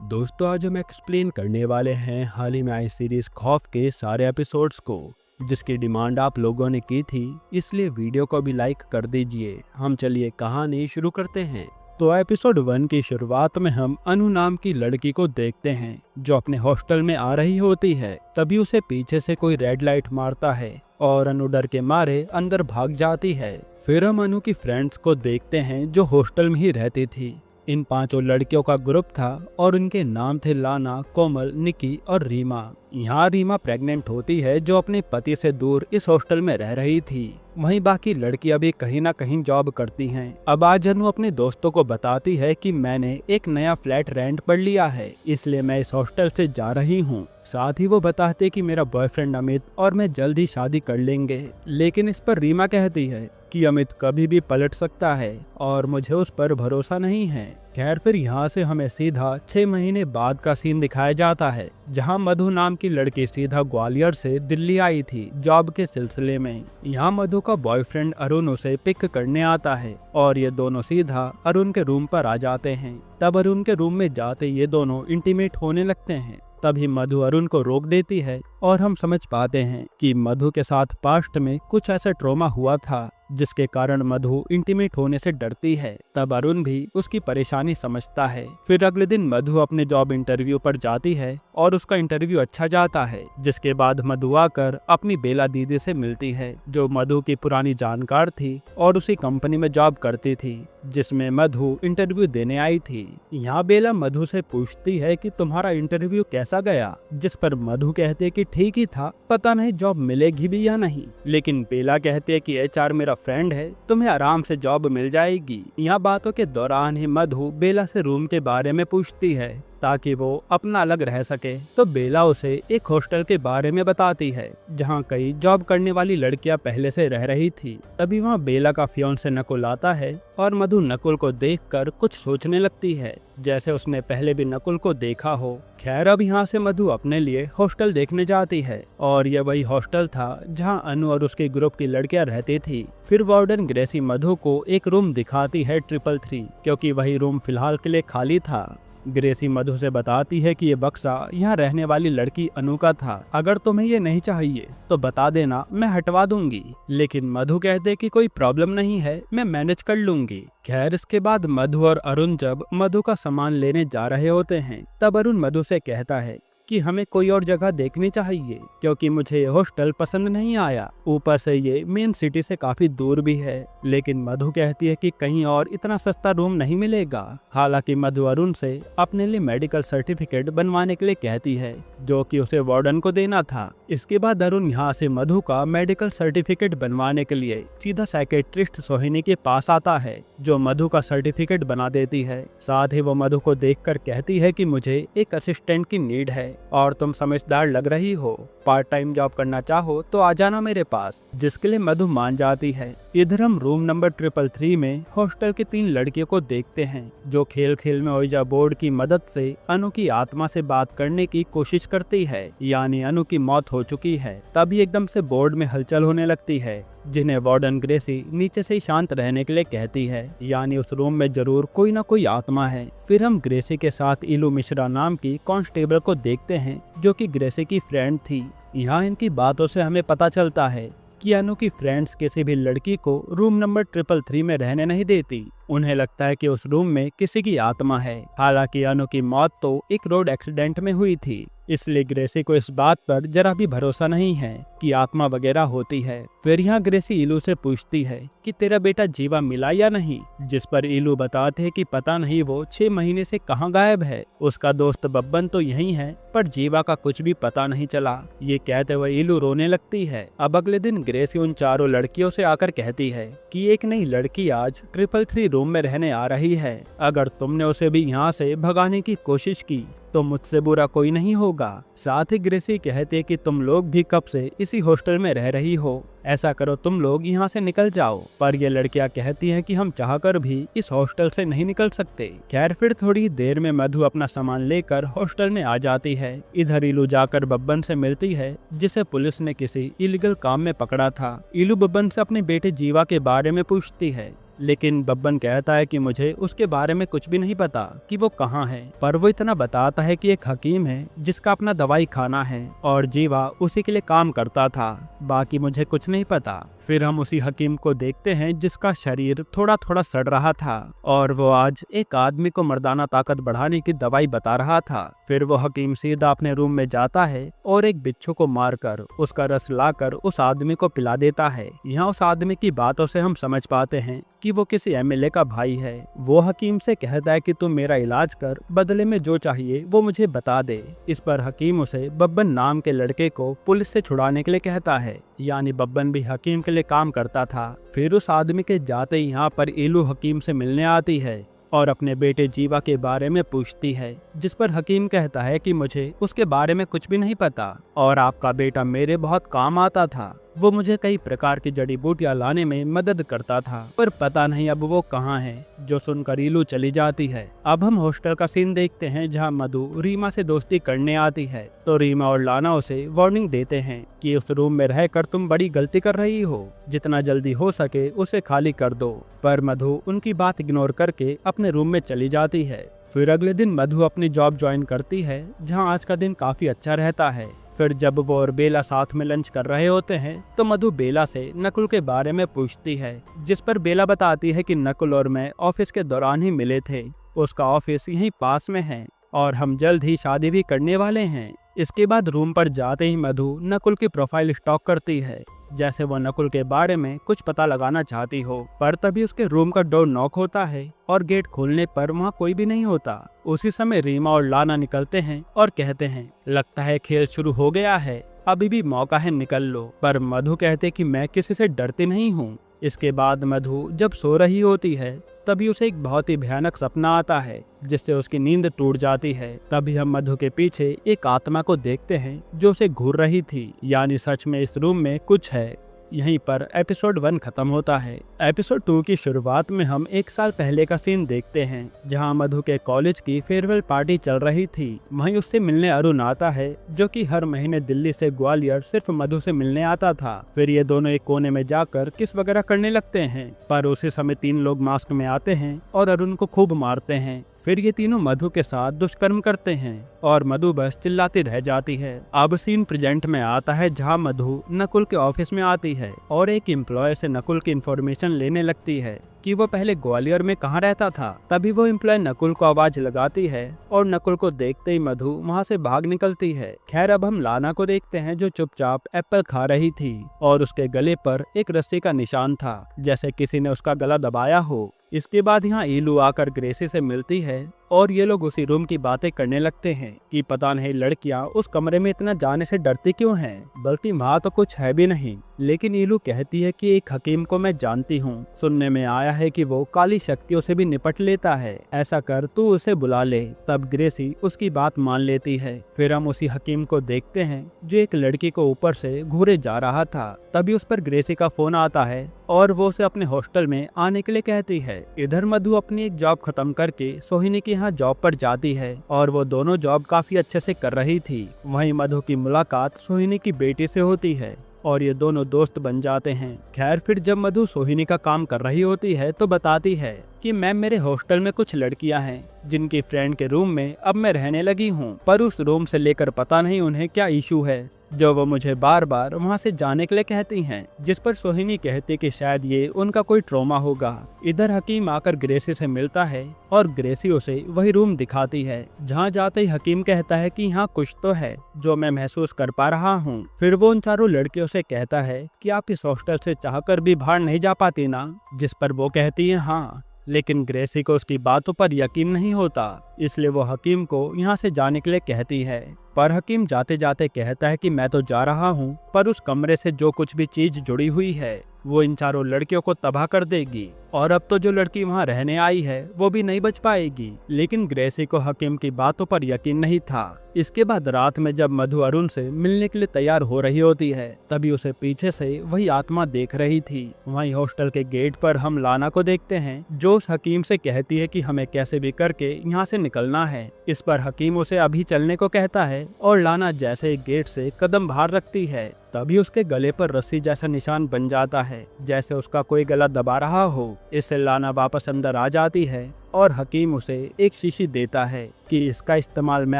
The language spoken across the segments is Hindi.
दोस्तों आज हम एक्सप्लेन करने वाले हैं हाल ही में आई सीरीज खौफ के सारे एपिसोड्स को, जिसकी डिमांड आप लोगों ने की थी, इसलिए वीडियो को भी लाइक कर दीजिए। हम चलिए कहानी शुरू करते हैं। तो एपिसोड 1 की शुरुआत में हम अनु नाम की लड़की को देखते हैं जो अपने हॉस्टल में आ रही होती है। तभी उसे पीछे से कोई रेड लाइट मारता है और अनु डर के मारे अंदर भाग जाती है। फिर हम अनु की फ्रेंड्स को देखते हैं जो हॉस्टल में ही रहती थी। इन 5 लड़कियों का ग्रुप था और उनके नाम थे लाना, कोमल, निकी और रीमा। यहाँ रीमा प्रेग्नेंट होती है जो अपने पति से दूर इस हॉस्टल में रह रही थी। वहीं बाकी लड़कियां भी कहीं ना कहीं जॉब करती हैं। अब आज अनु अपने दोस्तों को बताती है कि मैंने एक नया फ्लैट रेंट पर लिया है, इसलिए मैं इस हॉस्टल से जा रही हूँ। साथ ही वो बताते कि मेरा बॉयफ्रेंड अमित और मैं जल्द ही शादी कर लेंगे। लेकिन इस पर रीमा कहती है कि अमित कभी भी पलट सकता है और मुझे उस पर भरोसा नहीं है। खैर फिर यहाँ से हमें सीधा 6 महीने बाद का सीन दिखाया जाता है, जहाँ मधु नाम की लड़की सीधा ग्वालियर से दिल्ली आई थी जॉब के सिलसिले में। यहाँ मधु का बॉयफ्रेंड अरुण उसे पिक करने आता है और ये दोनों सीधा अरुण के रूम पर आ जाते हैं। तब अरुण के रूम में जाते ये दोनों इंटीमेट होने लगते हैं। तभी मधु अरुण को रोक देती है और हम समझ पाते हैं कि मधु के साथ पास्ट में कुछ ऐसा ट्रॉमा हुआ था जिसके कारण मधु इंटीमेट होने से डरती है। तब अरुण भी उसकी परेशानी समझता है। फिर अगले दिन मधु अपने जॉब इंटरव्यू पर जाती है और उसका इंटरव्यू अच्छा जाता है, जिसके बाद मधु आकर अपनी बेला दीदी से मिलती है जो मधु की पुरानी जानकार थी और उसी कंपनी में जॉब करती थी जिसमें मधु इंटरव्यू देने आई थी। यहाँ बेला मधु से पूछती है कि तुम्हारा इंटरव्यू कैसा गया, जिस पर मधु कहते कि ठीक ही था, पता नहीं जॉब मिलेगी भी या नहीं। लेकिन बेला कहते कि एचआर मेरा फ्रेंड है, तुम्हें आराम से जॉब मिल जाएगी। यहाँ बातों के दौरान ही मधु बेला से रूम के बारे में पूछती है ताकि वो अपना अलग रह सके। तो बेला उसे एक हॉस्टल के बारे में बताती है जहाँ कई जॉब करने वाली लड़कियां पहले से रह रही थी। तभी वहाँ बेला का फियांसे नकुल आता है और मधु नकुल को देखकर कुछ सोचने लगती है, जैसे उसने पहले भी नकुल को देखा हो। खैर अब यहाँ से मधु अपने लिए हॉस्टल देखने जाती है और यह वही हॉस्टल था जहाँ अनु और उसके ग्रुप की लड़कियां रहती थी। फिर वार्डन ग्रेसी मधु को एक रूम दिखाती है 333, क्योंकि वही रूम फिलहाल के लिए खाली था। ग्रेसी मधु से बताती है कि ये बक्सा यहाँ रहने वाली लड़की अनु का था, अगर तुम्हें ये नहीं चाहिए तो बता देना, मैं हटवा दूंगी। लेकिन मधु कहते कि कोई प्रॉब्लम नहीं है, मैं मैनेज कर लूंगी। खैर इसके बाद मधु और अरुण जब मधु का सामान लेने जा रहे होते हैं, तब अरुण मधु से कहता है कि हमें कोई और जगह देखनी चाहिए क्योंकि मुझे ये हॉस्टल पसंद नहीं आया। ऊपर से ये मेन सिटी से काफी दूर भी है। लेकिन मधु कहती है कि कहीं और इतना सस्ता रूम नहीं मिलेगा। हालांकि मधु अरुण से अपने लिए मेडिकल सर्टिफिकेट बनवाने के लिए कहती है जो कि उसे वार्डन को देना था। इसके बाद अरुण यहाँ से मधु का मेडिकल सर्टिफिकेट बनवाने के लिए सीधा साइकेट्रिस्ट सोहिनी के पास आता है जो मधु का सर्टिफिकेट बना देती है। साथ ही वो मधु को देखकर कहती है कि मुझे एक असिस्टेंट की नीड है और तुम समझदार लग रही हो, पार्ट टाइम जॉब करना चाहो तो आ जाना मेरे पास, जिसके लिए मधु मान जाती है। इधर हम रूम नंबर 333 में हॉस्टल की 3 लड़कियों को देखते हैं जो खेल खेल में ओइजा बोर्ड की मदद से अनु की आत्मा से बात करने की कोशिश करती है, यानी अनु की मौत हो चुकी है। तभी एकदम से बोर्ड में हलचल होने लगती है, जिन्हें वार्डन ग्रेसी नीचे से ही शांत रहने के लिए कहती है, यानी उस रूम में जरूर कोई ना कोई आत्मा है। फिर हम ग्रेसी के साथ इलू मिश्रा नाम की कांस्टेबल को देखते हैं जो कि ग्रेसी की फ्रेंड थी। यहाँ इनकी बातों से हमें पता चलता है कि अनु की फ्रेंड्स किसी भी लड़की को रूम नंबर 333 में रहने नहीं देती। उन्हें लगता है कि उस रूम में किसी की आत्मा है। हालांकि अनु की मौत तो एक रोड एक्सीडेंट में हुई थी, इसलिए ग्रेसी को इस बात पर जरा भी भरोसा नहीं है कि आत्मा वगैरह होती है। फिर यहाँ ग्रेसी इलू से पूछती है कि तेरा बेटा जीवा मिला या नहीं, जिस पर इलू बताते हैं कि पता नहीं वो 6 महीने से कहाँ गायब है। उसका दोस्त बब्बन तो यही है पर जीवा का कुछ भी पता नहीं चला। ये कहते हुए इलू रोने लगती है। अब अगले दिन ग्रेसी उन 4 लड़कियों से आकर कहती है कि एक नई लड़की आज 333 रूम में रहने आ रही है। अगर तुमने उसे भी यहाँ से भगाने की कोशिश की तो मुझसे बुरा कोई नहीं होगा। साथ ही ग्रेसी कहते कि तुम लोग भी कब से इसी हॉस्टल में रह रही हो, ऐसा करो तुम लोग यहाँ से निकल जाओ। पर ये लड़कियां कहती हैं कि हम चाहकर भी इस हॉस्टल से नहीं निकल सकते। खैर फिर थोड़ी देर में मधु अपना सामान लेकर हॉस्टल में आ जाती है। इधर इलू जाकर बब्बन से मिलती है जिसे पुलिस ने किसी इलीगल काम में पकड़ा था। इलू बब्बन से अपने बेटे जीवा के बारे में पूछती है, लेकिन बब्बन कहता है कि मुझे उसके बारे में कुछ भी नहीं पता कि वो कहाँ है, पर वो इतना बताता है कि एक हकीम है जिसका अपना दवाई खाना है और जीवा उसी के लिए काम करता था, बाकी मुझे कुछ नहीं पता। फिर हम उसी हकीम को देखते हैं जिसका शरीर थोड़ा थोड़ा सड़ रहा था और वो आज एक आदमी को मर्दाना ताकत बढ़ाने की दवाई बता रहा था। फिर वो हकीम सीधा अपने रूम में जाता है और एक बिच्छू को मारकर उसका रस लाकर उस आदमी को पिला देता है। यहाँ उस आदमी की बातों से हम समझ पाते हैं कि वो किसी एमएलए का भाई है। वो हकीम से कहता है कि तुम मेरा इलाज कर, बदले में जो चाहिए वो मुझे बता दे। इस पर हकीम उसे बब्बन नाम के लड़के को पुलिस से छुड़ाने के लिए कहता है, यानी बब्बन भी हकीम के लिए काम करता था। फिर उस आदमी के जाते ही यहाँ पर ईलू हकीम से मिलने आती है और अपने बेटे जीवा के बारे में पूछती है, जिस पर हकीम कहता है कि मुझे उसके बारे में कुछ भी नहीं पता और आपका बेटा मेरे बहुत काम आता था। वो मुझे कई प्रकार की जड़ी बूटियां लाने में मदद करता था, पर पता नहीं अब वो कहाँ है। जो सुनकर ईलू चली जाती है। अब हम हॉस्टल का सीन देखते हैं जहाँ मधु रीमा से दोस्ती करने आती है, तो रीमा और लाना उसे वार्निंग देते हैं कि उस रूम में रहकर तुम बड़ी गलती कर रही हो, जितना जल्दी हो सके उसे खाली कर दो। पर मधु उनकी बात इग्नोर करके अपने रूम में चली जाती है। फिर अगले दिन मधु अपनी जॉब ज्वाइन करती है, जहाँ आज का दिन काफी अच्छा रहता है। फिर जब वो और बेला साथ में लंच कर रहे होते हैं तो मधु बेला से नकुल के बारे में पूछती है, जिस पर बेला बताती है कि नकुल और मैं ऑफिस के दौरान ही मिले थे। उसका ऑफिस यहीं पास में है और हम जल्द ही शादी भी करने वाले हैं। इसके बाद रूम पर जाते ही मधु नकुल की प्रोफाइल स्टॉक करती है, जैसे वो नकुल के बारे में कुछ पता लगाना चाहती हो। पर तभी उसके रूम का डोर नॉक होता है और गेट खोलने पर वहाँ कोई भी नहीं होता। उसी समय रीमा और लाना निकलते हैं और कहते हैं, लगता है खेल शुरू हो गया है, अभी भी मौका है, निकल लो। पर मधु कहते कि मैं किसी से डरती नहीं हूँ। इसके बाद मधु जब सो रही होती है तभी उसे एक बहुत ही भयानक सपना आता है, जिससे उसकी नींद टूट जाती है। तभी हम मधु के पीछे एक आत्मा को देखते हैं जो उसे घूर रही थी, यानी सच में इस रूम में कुछ है। यहीं पर एपिसोड 1 खत्म होता है। एपिसोड 2 की शुरुआत में हम 1 साल पहले का सीन देखते हैं, जहां मधु के कॉलेज की फेयरवेल पार्टी चल रही थी। वहीं उससे मिलने अरुण आता है, जो कि हर महीने दिल्ली से ग्वालियर सिर्फ मधु से मिलने आता था। फिर ये दोनों एक कोने में जाकर किस वगैरह करने लगते हैं, पर उसी समय 3 लोग मास्क में आते हैं और अरुण को खूब मारते हैं। फिर ये तीनों मधु के साथ दुष्कर्म करते हैं और मधु बस चिल्लाती रह जाती है। अब सीन प्रेजेंट में आता है, जहां मधु नकुल के ऑफिस में आती है और एक एम्प्लॉय से नकुल की इन्फॉर्मेशन लेने लगती है कि वो पहले ग्वालियर में कहाँ रहता था। तभी वो एम्प्लॉय नकुल को आवाज लगाती है और नकुल को देखते ही मधु वहाँ से भाग निकलती है। खैर अब हम लाना को देखते हैं, जो चुपचाप एप्पल खा रही थी और उसके गले पर एक रस्सी का निशान था, जैसे किसी ने उसका गला दबाया हो। इसके बाद यहाँ ईलू आकर ग्रेसी से मिलती है और ये लोग उसी रूम की बातें करने लगते हैं कि पता नहीं लड़कियां उस कमरे में इतना जाने से डरती क्यों हैं, बल्कि वहाँ तो कुछ है भी नहीं। लेकिन ईलू कहती है कि एक हकीम को मैं जानती हूँ, सुनने में आया है कि वो काली शक्तियों से भी निपट लेता है, ऐसा कर तू उसे बुला ले। तब ग्रेसी उसकी बात मान लेती है। फिर हम उसी हकीम को देखते हैं जो एक लड़की को ऊपर से घूरे जा रहा था। तभी उस पर ग्रेसी का फोन आता है और वो उसे अपने हॉस्टल में आने के लिए कहती है। इधर मधु अपनी एक जॉब खत्म करके सोहिनी के यहाँ जॉब पर जाती है और वो दोनों जॉब काफी अच्छे से कर रही थी। वहीं मधु की मुलाकात सोहिनी की बेटी से होती है और ये दोनों दोस्त बन जाते हैं। खैर फिर जब मधु सोहिनी का काम कर रही होती है तो बताती है कि मैम मेरे हॉस्टल में कुछ लड़कियां हैं जिनकी फ्रेंड के रूम में अब मैं रहने लगी हूँ, पर उस रूम से लेकर पता नहीं उन्हें क्या इशू है जो वो मुझे बार बार वहाँ से जाने के लिए कहती हैं, जिस पर सोहिनी कहती कि शायद ये उनका कोई ट्रॉमा होगा। इधर हकीम आकर ग्रेसी से मिलता है और ग्रेसी उसे वही रूम दिखाती है। जहाँ जाते ही हकीम कहता है कि यहाँ कुछ तो है जो मैं महसूस कर पा रहा हूँ। फिर वो उन चारों लड़कियों से कहता है कि आप इस हॉस्टल से चाहकर भी बाहर नहीं जा पाती ना, जिस पर वो कहती है हाँ, लेकिन ग्रेसी को उसकी बातों पर यकीन नहीं होता, इसलिए वो हकीम को यहाँ से जाने के लिए कहती है। पर हकीम जाते जाते कहता है कि मैं तो जा रहा हूँ, पर उस कमरे से जो कुछ भी चीज जुड़ी हुई है वो इन चारों लड़कियों को तबाह कर देगी और अब तो जो लड़की वहाँ रहने आई है वो भी नहीं बच पाएगी। लेकिन ग्रेसी को हकीम की बातों पर यकीन नहीं था। इसके बाद रात में जब मधु अरुण से मिलने के लिए तैयार हो रही होती है, तभी उसे पीछे से वही आत्मा देख रही थी। वहीं हॉस्टल के गेट पर हम लाना को देखते हैं, जो उस हकीम से कहती है कि हमें कैसे भी करके यहाँ से निकलना है। इस पर हकीम उसे अभी चलने को कहता है और लाना जैसे ही गेट से कदम बाहर रखती है, तभी उसके गले पर रस्सी जैसा निशान बन जाता है, जैसे उसका कोई गला दबा रहा हो। इससे लाना वापस अंदर आ जाती है और हकीम उसे एक शीशी देता है कि इसका इस्तेमाल मैं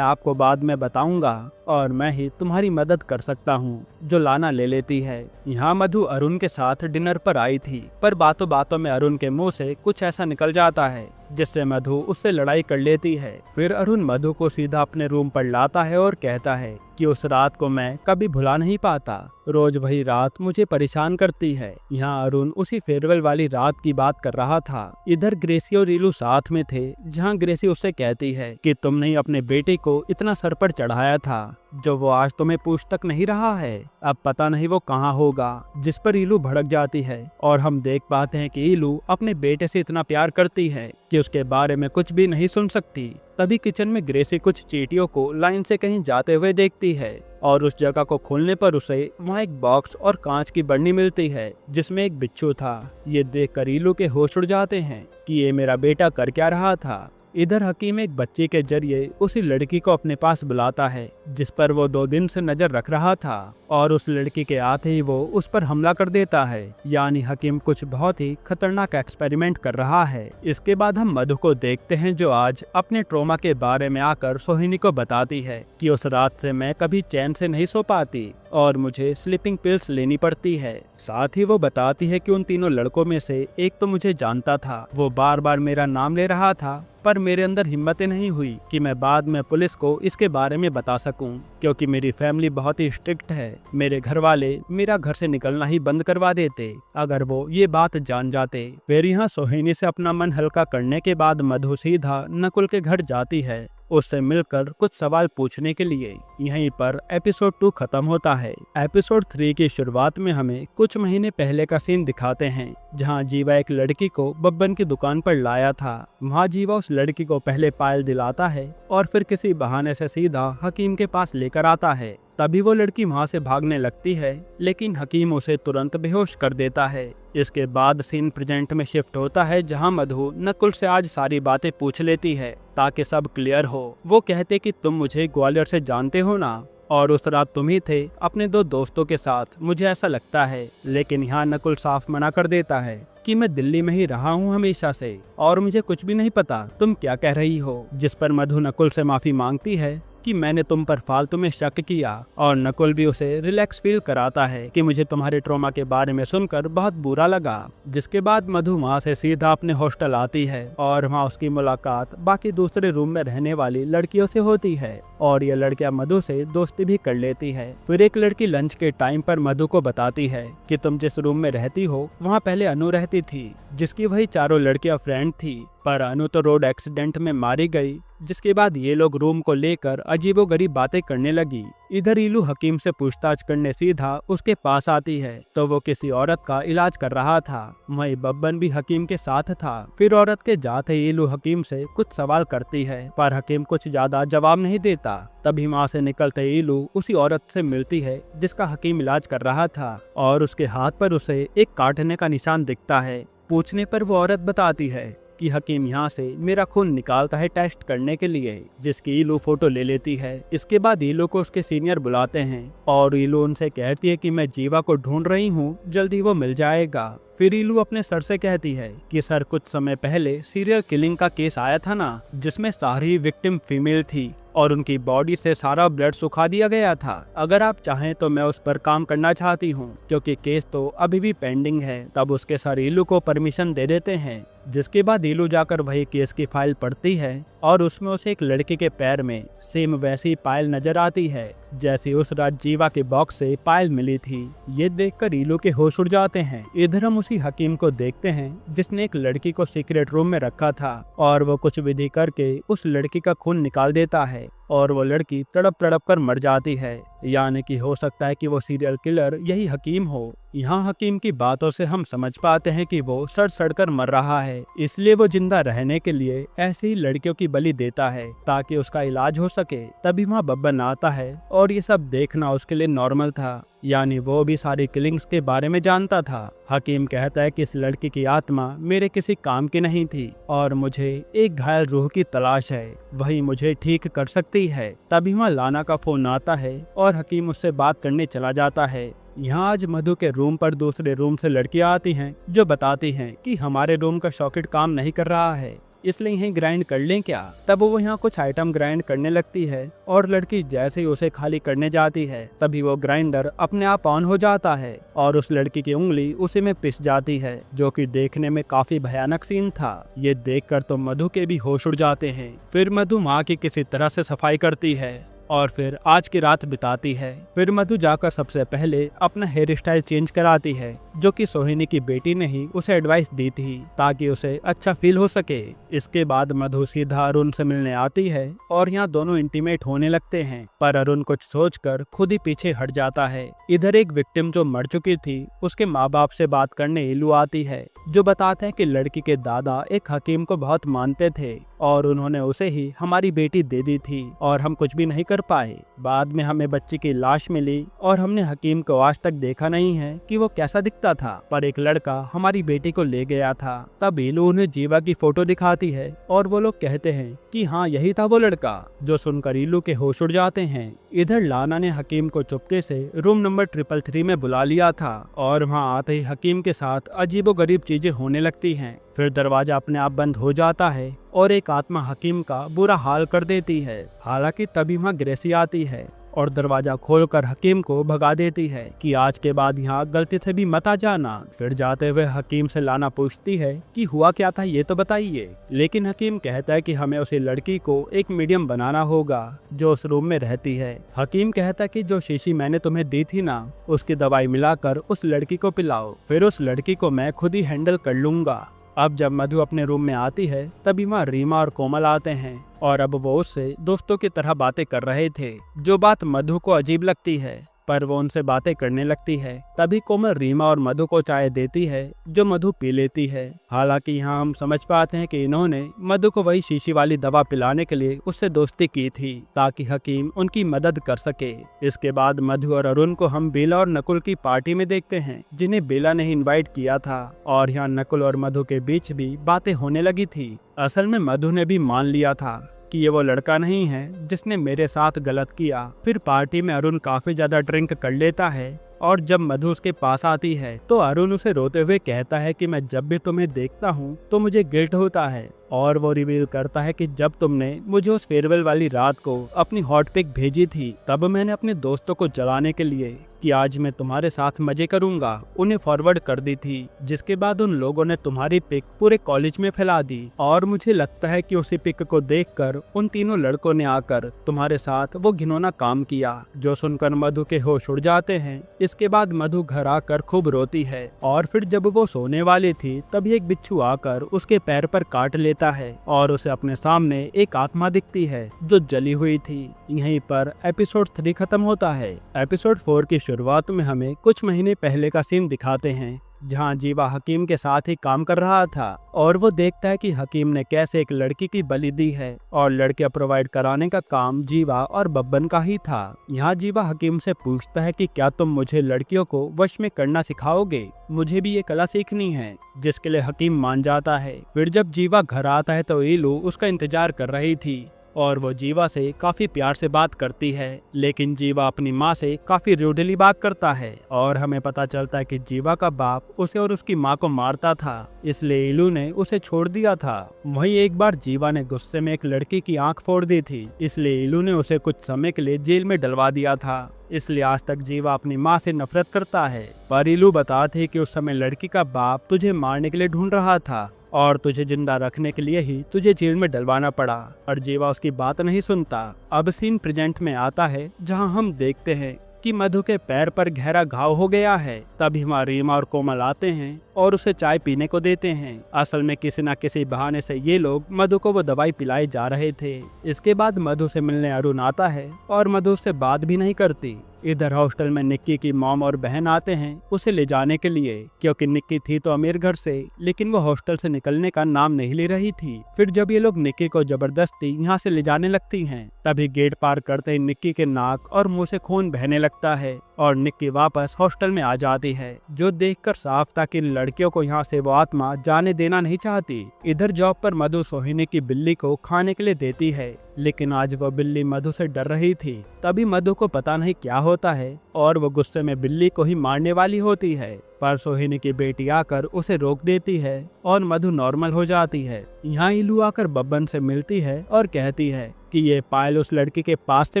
आपको बाद में बताऊंगा और मैं ही तुम्हारी मदद कर सकता हूँ, जो लाना ले लेती है। यहाँ मधु अरुण के साथ डिनर पर आई थी, पर बातों बातों में अरुण के मुंह से कुछ ऐसा निकल जाता है जिससे मधु उससे लड़ाई कर लेती है। फिर अरुण मधु को सीधा अपने रूम पर लाता है और कहता है कि उस रात को मैं कभी भुला नहीं पाता, रोज वही रात मुझे परेशान करती है। यहाँ अरुण उसी फेयरवेल वाली रात की बात कर रहा था। इधर ग्रेसी और रीलू साथ में थे, जहाँ ग्रेसी उससे कहती है कि तुमने ही अपने बेटे को इतना सर पर चढ़ाया था, जो वो आज तुम्हें पूछ तक नहीं रहा है, अब पता नहीं वो कहाँ होगा। जिस पर ईलू भड़क जाती है और हम देख पाते हैं कि ईलू अपने बेटे से इतना प्यार करती है कि उसके बारे में कुछ भी नहीं सुन सकती। तभी किचन में ग्रेसी कुछ चींटियों को लाइन से कहीं जाते हुए देखती है और उस जगह को खोलने पर उसे वहाँ एक बॉक्स और कांच की बर्नी मिलती है जिसमें एक बिच्छू था। ये देखकर ईलू के होश उड़ जाते हैं कि ये मेरा बेटा कर क्या रहा था। इधर हकीम एक बच्चे के जरिए उसी लड़की को अपने पास बुलाता है जिस पर वो 2 दिन से नजर रख रहा था और उस लड़की के आते ही वो उस पर हमला कर देता है। यानी हकीम कुछ बहुत ही खतरनाक एक्सपेरिमेंट कर रहा है। इसके बाद हम मधु को देखते हैं, जो आज अपने ट्रॉमा के बारे में आकर सोहिनी को बताती है कि उस रात से मैं कभी चैन से नहीं सो पाती और मुझे स्लीपिंग पिल्स लेनी पड़ती है। साथ ही वो बताती है कि उन तीनों लड़कों में से एक तो मुझे जानता था, वो बार बार मेरा नाम ले रहा था, पर मेरे अंदर हिम्मत नहीं हुई कि मैं बाद में पुलिस को इसके बारे में बता सकूं, क्योंकि मेरी फैमिली बहुत ही स्ट्रिक्ट है। मेरे घर वाले मेरा घर से निकलना ही बंद करवा देते अगर वो ये बात जान जाते। फिर यहाँ सोहिनी से अपना मन हल्का करने के बाद मधु सीधा नकुल के घर जाती है, उससे मिलकर कुछ सवाल पूछने के लिए। यहीं पर एपिसोड 2 खत्म होता है। एपिसोड 3 की शुरुआत में हमें कुछ महीने पहले का सीन दिखाते हैं, जहां जीवा एक लड़की को बब्बन की दुकान पर लाया था। वहां जीवा उस लड़की को पहले पायल दिलाता है और फिर किसी बहाने से सीधा हकीम के पास लेकर आता है। तभी वो लड़की वहां से भागने लगती है, लेकिन हकीम उसे तुरंत बेहोश कर देता है। इसके बाद सीन प्रेजेंट में शिफ्ट होता है, जहां मधु नकुल से आज सारी बातें पूछ लेती है ताकि सब क्लियर हो। वो कहते कि तुम मुझे ग्वालियर से जानते हो ना, और उस रात तुम ही थे अपने 2 दोस्तों के साथ, मुझे ऐसा लगता है। लेकिन यहाँ नकुल साफ मना कर देता है कि मैं दिल्ली में ही रहा हूँ हमेशा से और मुझे कुछ भी नहीं पता तुम क्या कह रही हो। जिस पर मधु नकुल से माफी मांगती है कि मैंने तुम पर फालतू में शक किया, और नकुल भी उसे रिलैक्स फील कराता है कि मुझे तुम्हारे ट्रॉमा के बारे में सुनकर बहुत बुरा लगा। जिसके बाद मधु वहाँ से सीधा अपने हॉस्टल आती है और वहाँ उसकी मुलाकात बाकी दूसरे रूम में रहने वाली लड़कियों से होती है और ये लड़कियां मधु से दोस्ती भी कर लेती है। फिर एक लड़की लंच के टाइम पर मधु को बताती है कि तुम जिस रूम में रहती हो वहाँ पहले अनु रहती थी, जिसकी वही चारों लड़कियां फ्रेंड थी, पर अनु तो रोड एक्सीडेंट में मारी गई। जिसके बाद ये लोग रूम को लेकर अजीबोगरीब बातें करने लगी। इधर ईलू हकीम से पूछताछ करने सीधा उसके पास आती है, तो वो किसी औरत का इलाज कर रहा था। वहीं बब्बन भी हकीम के साथ था। फिर औरत के जाते ही ईलू हकीम से कुछ सवाल करती है, पर हकीम कुछ ज्यादा जवाब नहीं देता। तभी वहाँ से निकलते ईलू उसी औरत से मिलती है जिसका हकीम इलाज कर रहा था, और उसके हाथ पर उसे एक काटने का निशान दिखता है। पूछने पर वो औरत बताती है कि हकीम यहाँ से मेरा खून निकालता है टेस्ट करने के लिए, जिसकी ईलू फोटो ले लेती है। इसके बाद ईलू को उसके सीनियर बुलाते हैं और ईलू उनसे कहती है कि मैं जीवा को ढूंढ रही हूँ, जल्दी वो मिल जाएगा। फिर ईलू अपने सर से कहती है कि सर, कुछ समय पहले सीरियल किलिंग का केस आया था ना, जिसमें सारी विक्टिम फीमेल थी और उनकी बॉडी से सारा ब्लड सुखा दिया गया था। अगर आप चाहें तो मैं उस पर काम करना चाहती हूँ, क्योंकि केस तो अभी भी पेंडिंग है। तब उसके सर ईलू को परमिशन दे देते हैं। जिसके बाद ईलू जाकर वही केस की फाइल पढ़ती है और उसमें उसे एक लड़के के पैर में सेम वैसी पायल नजर आती है जैसी उस रात जीवा के बॉक्स से पायल मिली थी। ये देखकर ईलू के होश उड़ जाते हैं। इधर हम उसी हकीम को देखते हैं जिसने एक लड़की को सीक्रेट रूम में रखा था और वो कुछ विधि करके उस लड़की का खून निकाल देता है और वो लड़की तड़प तड़प कर मर जाती है। यानी कि हो सकता है कि वो सीरियल किलर यही हकीम हो। यहाँ हकीम की बातों से हम समझ पाते हैं कि वो सड़ सड़ कर मर रहा है, इसलिए वो जिंदा रहने के लिए ऐसी ही लड़कियों की बलि देता है ताकि उसका इलाज हो सके। तभी वहाँ बब्बन आता है और ये सब देखना उसके लिए नॉर्मल था, यानी वो भी सारी किलिंग्स के बारे में जानता था। हकीम कहता है कि इस लड़की की आत्मा मेरे किसी काम की नहीं थी और मुझे एक घायल रूह की तलाश है, वही मुझे ठीक कर सकती है। तभी वहाँ लाना का फोन आता है और हकीम उससे बात करने चला जाता है। यहाँ आज मधु के रूम पर दूसरे रूम से लड़कियां आती हैं जो बताती हैं कि हमारे रूम का सॉकेट काम नहीं कर रहा है, इसलिए यहीं ग्राइंड कर लें क्या। तब वो यहाँ कुछ आइटम ग्राइंड करने लगती है और लड़की जैसे ही उसे खाली करने जाती है तभी वो ग्राइंडर अपने आप ऑन हो जाता है और उस लड़की की उंगली उसी में पिस जाती है, जो कि देखने में काफी भयानक सीन था। ये देखकर तो मधु के भी होश उड़ जाते हैं। फिर मधु माँ की किसी तरह से सफाई करती है और फिर आज की रात बिताती है। फिर मधु जाकर सबसे पहले अपना हेयर स्टाइल चेंज कराती है, जो कि सोहिनी की बेटी ने ही उसे एडवाइस दी थी ताकि उसे अच्छा फील हो सके। इसके बाद मधु सीधा अरुण से मिलने आती है और यहाँ दोनों इंटीमेट होने लगते हैं, पर अरुण कुछ सोचकर खुद ही पीछे हट जाता है। इधर एक विक्टिम जो मर चुकी थी उसके माँ बाप से बात करने इलू आती है, जो बताते हैं कि लड़की के दादा एक हकीम को बहुत मानते थे और उन्होंने उसे ही हमारी बेटी दे दी थी और हम कुछ भी नहीं कर पाए। बाद में हमें बच्ची की लाश मिली और हमने हकीम को आज तक देखा नहीं है कि वो कैसा दिखता था, पर एक लड़का हमारी बेटी को ले गया था। तब इलू उन्हें जीवा की फोटो दिखाती है और वो लोग कहते हैं कि हाँ यही था वो लड़का, जो सुनकर इलू के होश उड़ जाते हैं। इधर लाना ने हकीम को चुपके से रूम नंबर 333 में बुला लिया था और वहाँ आते ही हकीम के साथ अजीबोगरीब चीजें होने लगती हैं। फिर दरवाजा अपने आप बंद हो जाता है और एक आत्मा हकीम का बुरा हाल कर देती है। हालांकि तभी वहाँ ग्रेसी आती है और दरवाजा खोलकर हकीम को भगा देती है कि आज के बाद यहाँ गलती से भी मत आ जाना। फिर जाते हुए हकीम से लाना पूछती है कि हुआ क्या था ये तो बताइए, लेकिन हकीम कहता है कि हमें उसी लड़की को एक मीडियम बनाना होगा जो उस रूम में रहती है। हकीम कहता है कि जो शीशी मैंने तुम्हें दी थी ना, उसकी दवाई मिलाकर उस लड़की को पिलाओ, फिर उस लड़की को मैं खुद ही हैंडल कर लूंगा। अब जब मधु अपने रूम में आती है तभी वहाँ रीमा और कोमल आते हैं और अब वो उससे दोस्तों की तरह बातें कर रहे थे, जो बात मधु को अजीब लगती है, पर वो उनसे बातें करने लगती है। तभी कोमल रीमा और मधु को चाय देती है जो मधु पी लेती है। हालांकि यहाँ हम समझ पाते हैं कि इन्होंने मधु को वही शीशी वाली दवा पिलाने के लिए उससे दोस्ती की थी ताकि हकीम उनकी मदद कर सके। इसके बाद मधु और अरुण को हम बेला और नकुल की पार्टी में देखते हैं, जिन्हें बेला ने इनवाइट किया था और यहाँ नकुल और मधु के बीच भी बातें होने लगी थी। असल में मधु ने भी मान लिया था कि ये वो लड़का नहीं है जिसने मेरे साथ गलत किया। फिर पार्टी में अरुण काफी ज्यादा ड्रिंक कर लेता है और जब मधु उसके पास आती है तो अरुण उसे रोते हुए कहता है कि मैं जब भी तुम्हें देखता हूँ तो मुझे गिल्ट होता है, और वो रिवील करता है कि जब तुमने मुझे उस फेयरवेल वाली रात को अपनी हॉट पिक भेजी थी तब मैंने अपने दोस्तों को जलाने के लिए कि आज मैं तुम्हारे साथ मजे करूंगा उन्हें फॉरवर्ड कर दी थी, जिसके बाद उन लोगों ने तुम्हारी पिक पूरे कॉलेज में फैला दी और मुझे लगता है कि उसी पिक को देखकर उन तीनों लड़कों ने आकर तुम्हारे साथ वो घिनौना काम किया। जो सुनकर मधु के होश उड़ जाते हैं। इसके बाद मधु घर आकर खूब रोती है और फिर जब वो सोने वाली थी तभी एक बिच्छू आकर उसके पैर पर काट लेता है और उसे अपने सामने एक आत्मा दिखती है जो जली हुई थी। यहीं पर एपिसोड 3 खत्म होता है। एपिसोड 4 की शुरुआत में हमें कुछ महीने पहले का सीन दिखाते हैं जहां जीवा हकीम के साथ ही काम कर रहा था और वो देखता है कि हकीम ने कैसे एक लड़की की बलि दी है और लड़कियां प्रोवाइड कराने का काम जीवा और बब्बन का ही था। यहाँ जीवा हकीम से पूछता है कि क्या तुम मुझे लड़कियों को वश में करना सिखाओगे, मुझे भी ये कला सीखनी है, जिसके लिए हकीम मान जाता है। फिर जब जीवा घर आता है तो ईलू उसका इंतजार कर रही थी और वो जीवा से काफी प्यार से बात करती है, लेकिन जीवा अपनी माँ से काफी रूडली बात करता है और हमें पता चलता है कि जीवा का बाप उसे और उसकी माँ को मारता था, इसलिए इलू ने उसे छोड़ दिया था। वहीं एक बार जीवा ने गुस्से में एक लड़की की आंख फोड़ दी थी, इसलिए इलू ने उसे कुछ समय के लिए जेल में डलवा दिया था। इसलिए आज तक जीवा अपनी माँ से नफरत करता है। पर इलू बताते हैं कि उस समय लड़की का बाप तुझे मारने के लिए ढूंढ रहा था और तुझे जिंदा रखने के लिए ही तुझे जेल में डलवाना पड़ा, और जीवा उसकी बात नहीं सुनता। अब सीन प्रेजेंट में आता है जहां हम देखते हैं कि मधु के पैर पर गहरा घाव हो गया है। तभी वहाँ रीमा और कोमल आते हैं और उसे चाय पीने को देते हैं। असल में किसी न किसी बहाने से ये लोग मधु को वो दवाई पिलाई जा रहे थे। इसके बाद मधु से मिलने अरुण आता है और मधु से बात भी नहीं करती। इधर हॉस्टल में निक्की की मॉम और बहन आते हैं उसे ले जाने के लिए, क्योंकि निक्की थी तो अमीर घर से, लेकिन वो हॉस्टल से निकलने का नाम नहीं ले रही थी। फिर जब ये लोग निक्की को जबरदस्ती यहाँ से ले जाने लगती हैं, तभी गेट पार करते ही निक्की के नाक और मुंह से खून बहने लगता है और निक्की वापस हॉस्टल में आ जाती है, जो देखकर साफ था कि इन लड़कियों को यहाँ से वो आत्मा जाने देना नहीं चाहती। इधर जॉब पर मधु सोहिनी की बिल्ली को खाने के लिए देती है, लेकिन आज वह बिल्ली मधु से डर रही थी। तभी मधु को पता नहीं क्या होता है और वो गुस्से में बिल्ली को ही मारने वाली होती है, पर सोहिनी की बेटी आकर उसे रोक देती है और मधु नॉर्मल हो जाती है। यहाँ इलू आकर बब्बन से मिलती है और कहती है कि ये पायल उस लड़की के पास से